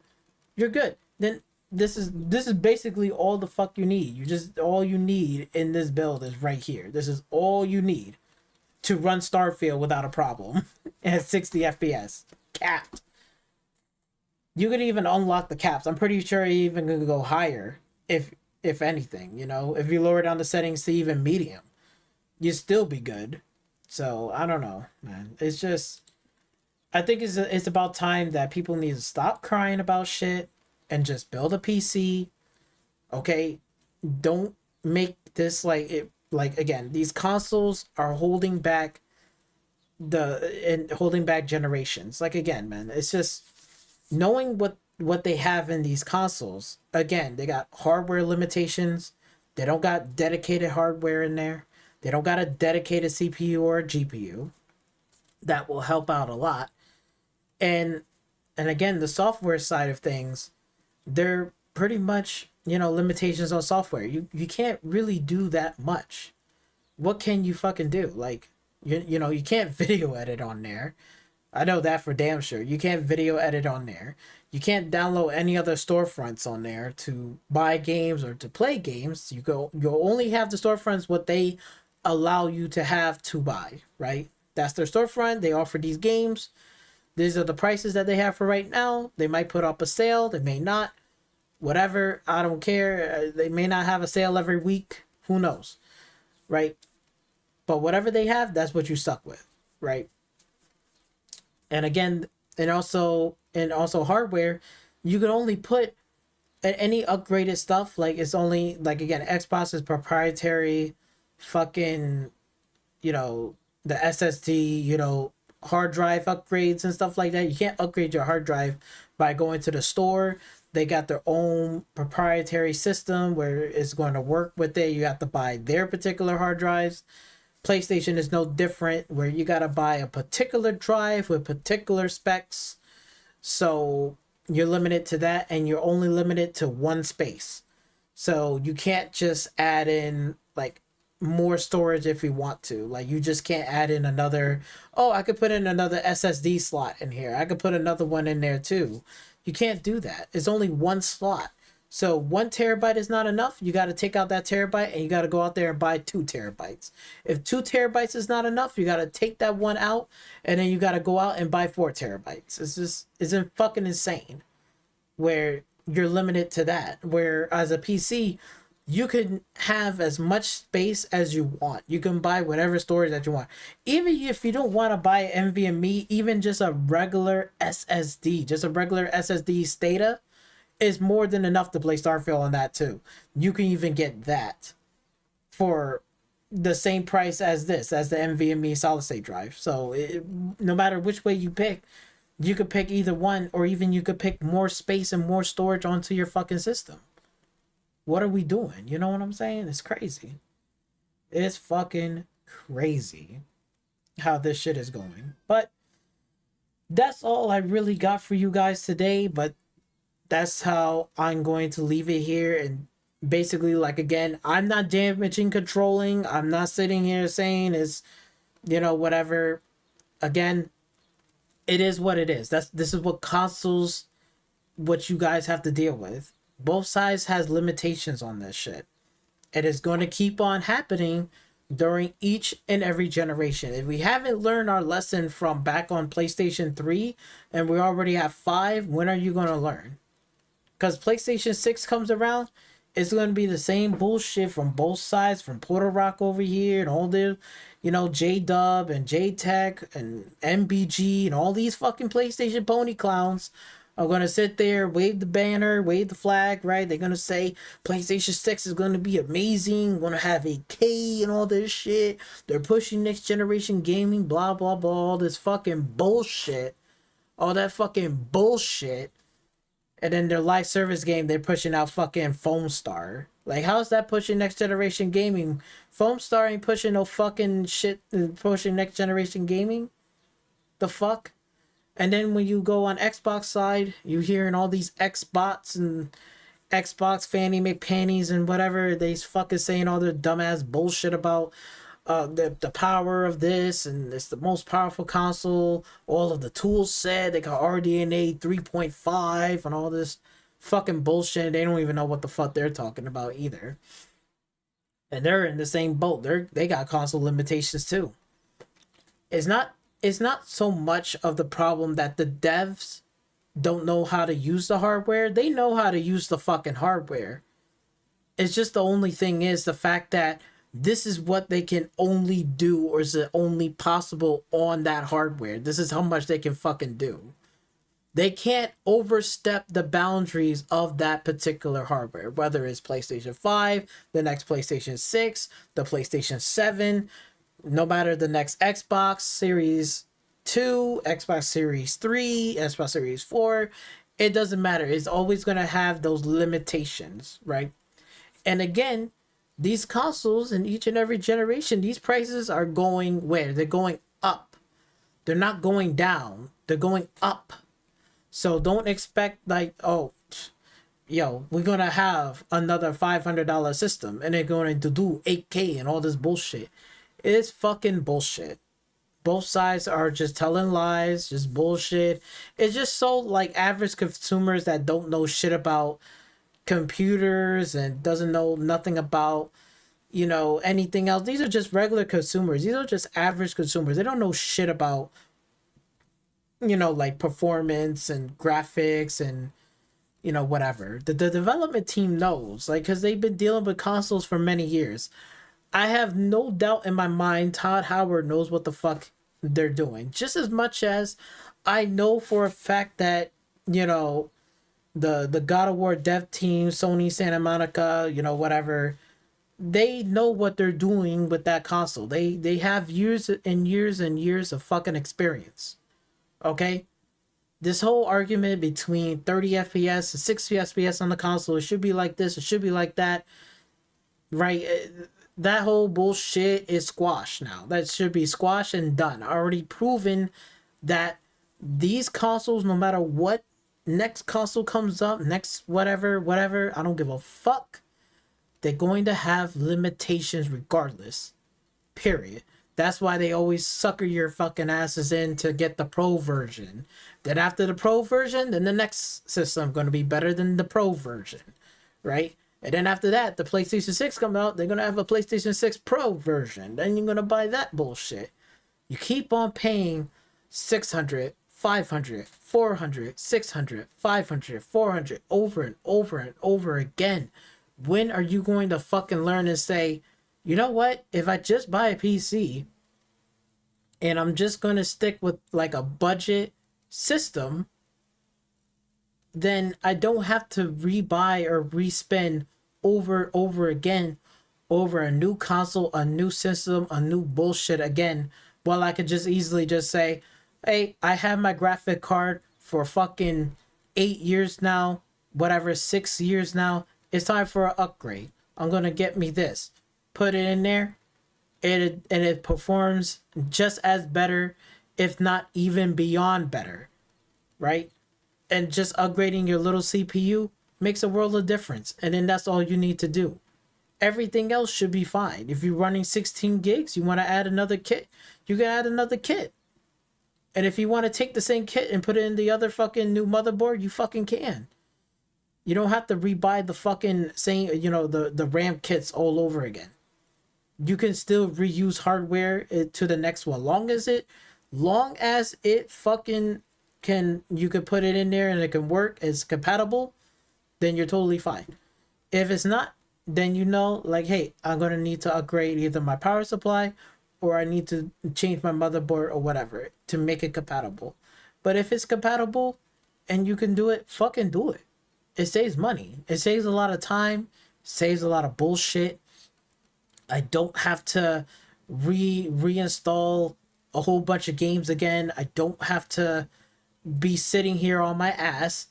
You're good. Then this is basically all the fuck you need. All you need in this build is right here. This is all you need to run Starfield without a problem at 60 FPS capped. You could even unlock the caps. I'm pretty sure you even could go higher if anything, you know, if you lower down the settings to even medium, you'd still be good. So I don't know, man. It's just, I think it's about time that people need to stop crying about shit and just build a PC. Okay, don't make this like it. Like again, these consoles are holding back generations. Like again, man, it's just knowing what they have in these consoles. Again, they got hardware limitations. They don't got dedicated hardware in there. They don't got a dedicated CPU or a GPU. That will help out a lot. And again, the software side of things, they're pretty much, limitations on software. You can't really do that much. What can you fucking do? Like, you can't video edit on there. I know that for damn sure. You can't video edit on there. You can't download any other storefronts on there to buy games or to play games. You'll only have the storefronts what they allow you to have to buy, right? That's their storefront. They offer these games. These are the prices that they have for right now. They might put up a sale. They may not. Whatever. I don't care. They may not have a sale every week. Who knows? Right? But whatever they have, that's what you stuck with. Right? And again, and also hardware, you can only put any upgraded stuff. Like it's only like, again, Xbox is proprietary fucking, the SSD, hard drive upgrades and stuff like that. You can't upgrade your hard drive by going to the store. They got their own proprietary system where it's going to work with it. You have to buy their particular hard drives. PlayStation is no different, where you got to buy a particular drive with particular specs. So you're limited to that, and you're only limited to one space. So you can't just add in like more storage if you want to. Like you just can't add in another, I could put in another SSD slot in here. I could put another one in there too. You can't do that. It's only one slot. So 1 terabyte is not enough. You got to take out that terabyte and you got to go out there and buy 2 terabytes. If 2 terabytes is not enough, you got to take that one out and then you got to go out and buy 4 terabytes. It's fucking insane where you're limited to that. Where as a PC, you can have as much space as you want. You can buy whatever storage that you want. Even if you don't want to buy NVMe, even just a regular SSD, just a regular SSD SATA is more than enough to play Starfield on that too. You can even get that for the same price as the NVMe solid state drive. So no matter which way you pick, you could pick either one, or even you could pick more space and more storage onto your fucking system. What are we doing? You know what I'm saying? It's crazy. It's fucking crazy how this shit is going. But that's all I really got for you guys today. But that's how I'm going to leave it here. And basically, like, again, I'm not damaging controlling. I'm not sitting here saying it's, whatever. Again, it is what it is. This is what consoles, what you guys have to deal with. Both sides has limitations on this shit. It is going to keep on happening during each and every generation. If we haven't learned our lesson from back on PlayStation 3 and we already have 5, when are you going to learn? Because PlayStation 6 comes around, it's going to be the same bullshit from both sides, from Porter Rock over here and all the, J-Dub and J-Tech and MBG and all these fucking PlayStation pony clowns are going to sit there, wave the banner, wave the flag, right? They're going to say PlayStation 6 is going to be amazing, going to have 8K and all this shit. They're pushing next generation gaming, blah, blah, blah, all this fucking bullshit. All that fucking bullshit. And then their live service game, they're pushing out fucking Foam Star. Like, how is that pushing next generation gaming? Foam Star ain't pushing no fucking shit, pushing next generation gaming? The fuck? And then when you go on Xbox side, you hearing all these Xbots and Xbox fanny McPannies and whatever. They's fucking saying all their dumbass bullshit about the power of this, and it's the most powerful console. All of the tools said they got RDNA 3.5 and all this fucking bullshit. They don't even know what the fuck they're talking about either. And they're in the same boat. They got console limitations too. It's not so much of the problem that the devs don't know how to use the hardware. They know how to use the fucking hardware. It's just the only thing is the fact that this is what they can only do, or is it only possible on that hardware. This is how much they can fucking do. They can't overstep the boundaries of that particular hardware, whether it's PlayStation 5, the next PlayStation 6, the PlayStation 7, no matter the next Xbox Series 2, Xbox Series 3, Xbox Series 4. It doesn't matter. It's always going to have those limitations, right? And again, these consoles in each and every generation, these prices are going where? They're going up. They're not going down. They're going up. So don't expect like, oh, yo, we're going to have another $500 system and they're going to do 8K and all this bullshit. It's fucking bullshit. Both sides are just telling lies, just bullshit. It's just so like average consumers that don't know shit about computers and doesn't know nothing about, you know, anything else. These are just regular consumers. These are just average consumers. They don't know shit about, you know, like performance and graphics and, you know, whatever. The development team knows, like, because they've been dealing with consoles for many years. I have no doubt in my mind Todd Howard knows what the fuck they're doing. Just as much as I know for a fact that, you know, the God of War dev team, Sony Santa Monica, you know, whatever, they know what they're doing with that console. They have years and years and years of fucking experience. Okay? This whole argument between 30 FPS and 60 FPS on the console, it should be like this, it should be like that, right? That whole bullshit is squashed now. That should be squashed and done. Already proven that these consoles, no matter what next console comes up, next whatever, I don't give a fuck. They're going to have limitations regardless. Period. That's why they always sucker your fucking asses in to get the pro version. Then after the pro version, then the next system going to be better than the pro version, right? And then after that, the PlayStation 6 comes out, they're going to have a PlayStation 6 Pro version. Then you're going to buy that bullshit. You keep on paying 600, 500, 400, 600, 500, 400 over and over and over again. When are you going to fucking learn and say, you know what? If I just buy a PC and I'm just going to stick with like a budget system, then I don't have to rebuy or respend over again over a new console, a new system, a new bullshit again. Well, I could just easily just say, hey, I have my graphic card for fucking 8 years now, whatever, 6 years now. It's time for an upgrade. I'm going to get me this. Put it in there. And it performs just as better, if not even beyond better. Right? And just upgrading your little CPU makes a world of difference. And then that's all you need to do. Everything else should be fine. If you're running 16 gigs, you want to add another kit, you can add another kit. And if you want to take the same kit and put it in the other fucking new motherboard, you fucking can. You don't have to rebuy the fucking same, you know, the RAM kits all over again. You can still reuse hardware to the next one. Long as it fucking can, you can put it in there and it can work, it's compatible, then you're totally fine. If it's not, then you know, like, hey, I'm going to need to upgrade either my power supply or I need to change my motherboard or whatever to make it compatible. But if it's compatible and you can do it, fucking do it. It saves money. It saves a lot of time, saves a lot of bullshit. I don't have to reinstall a whole bunch of games again. I don't have to be sitting here on my ass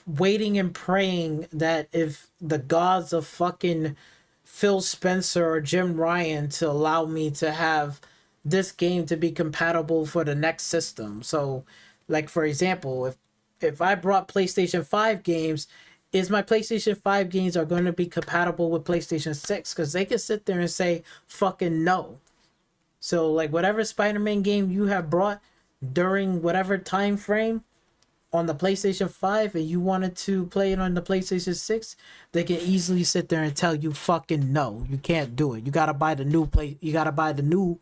waiting and praying that if the gods of fucking Phil Spencer or Jim Ryan to allow me to have this game to be compatible for the next system. So, like, for example, if I brought PlayStation 5 games, is my PlayStation 5 games are going to be compatible with PlayStation 6? Because they can sit there and say fucking no. So, like, whatever Spider-Man game you have brought during whatever time frame on the PlayStation 5 and you wanted to play it on the PlayStation 6, they can easily sit there and tell you fucking no, you can't do it. You gotta buy the new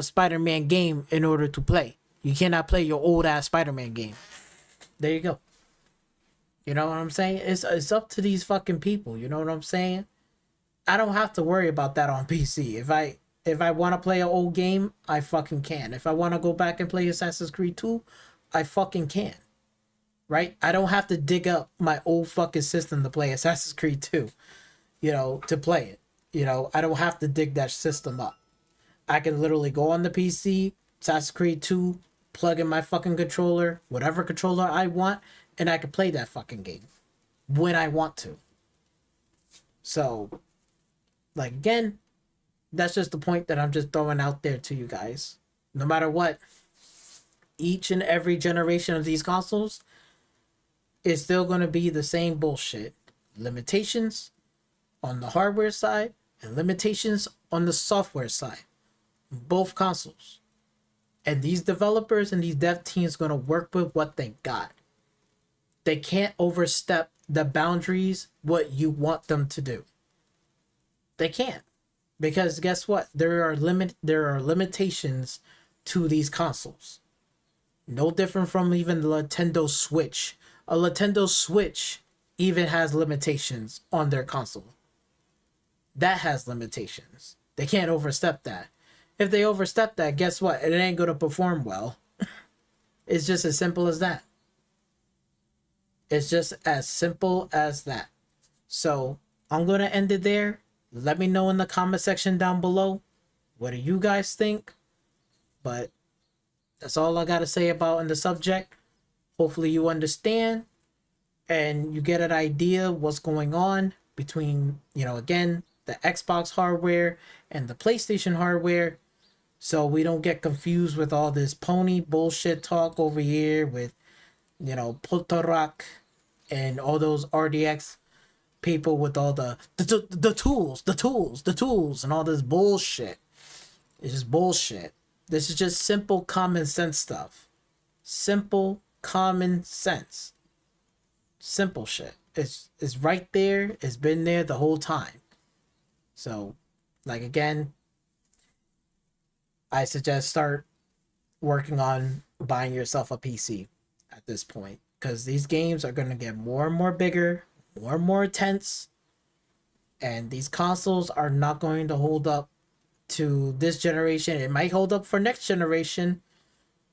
Spider-Man game in order to play. You cannot play your old ass Spider-Man game. There you go. You know what I'm saying? It's up to these fucking people. You know what I'm saying? I don't have to worry about that on PC. If I want to play an old game, I fucking can. If I want to go back and play Assassin's Creed 2, I fucking can. Right? I don't have to dig up my old fucking system to play Assassin's Creed 2, to play it. I don't have to dig that system up. I can literally go on the PC, Assassin's Creed 2, plug in my fucking controller, whatever controller I want, and I can play that fucking game when I want to. So, like, again, that's just the point that I'm just throwing out there to you guys. No matter what, each and every generation of these consoles is still going to be the same bullshit. Limitations on the hardware side and limitations on the software side. Both consoles. And these developers and these dev teams going to work with what they got. They can't overstep the boundaries what you want them to do. They can't. Because guess what? There are limitations to these consoles. No different from even the Nintendo Switch. A Nintendo Switch even has limitations on their console. That has limitations. They can't overstep that. If they overstep that, guess what? It ain't going to perform well. It's just as simple as that. It's just as simple as that. So, I'm going to end it there. Let me know in the comment section down below. What do you guys think? But that's all I got to say about in the subject. Hopefully you understand and you get an idea what's going on between, again, the Xbox hardware and the PlayStation hardware. So we don't get confused with all this pony bullshit talk over here with, Poltorak and all those RDX people with all the tools and all this bullshit. It's just bullshit. This is just simple common sense stuff. Simple common sense. Simple shit. It's right there. It's been there the whole time. So, like, again, I suggest start working on buying yourself a PC at this point, because these games are going to get more and more bigger, more and more intense, and these consoles are not going to hold up to this generation. It might hold up for next generation,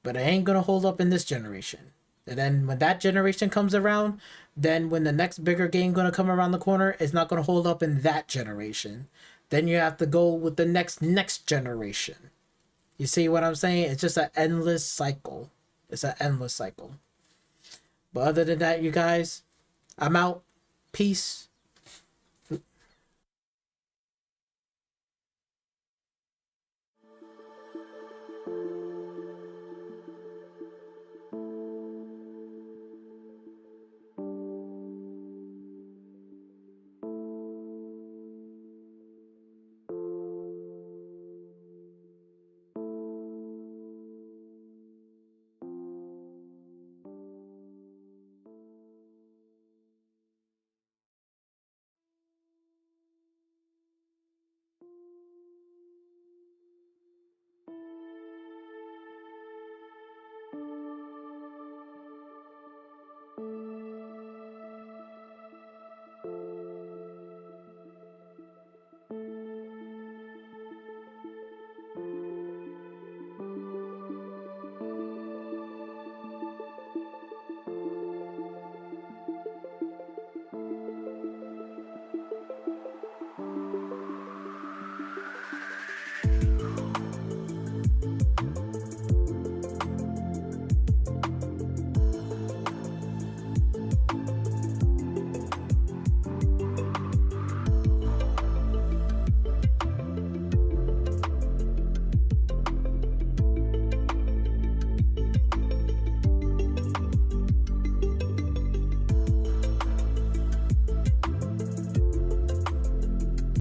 but it ain't going to hold up in this generation. And then when that generation comes around, then when the next bigger game going to come around the corner, it's not going to hold up in that generation. Then you have to go with the next generation. You see what I'm saying? It's just an endless cycle. It's an endless cycle. But other than that, you guys, I'm out. Peace.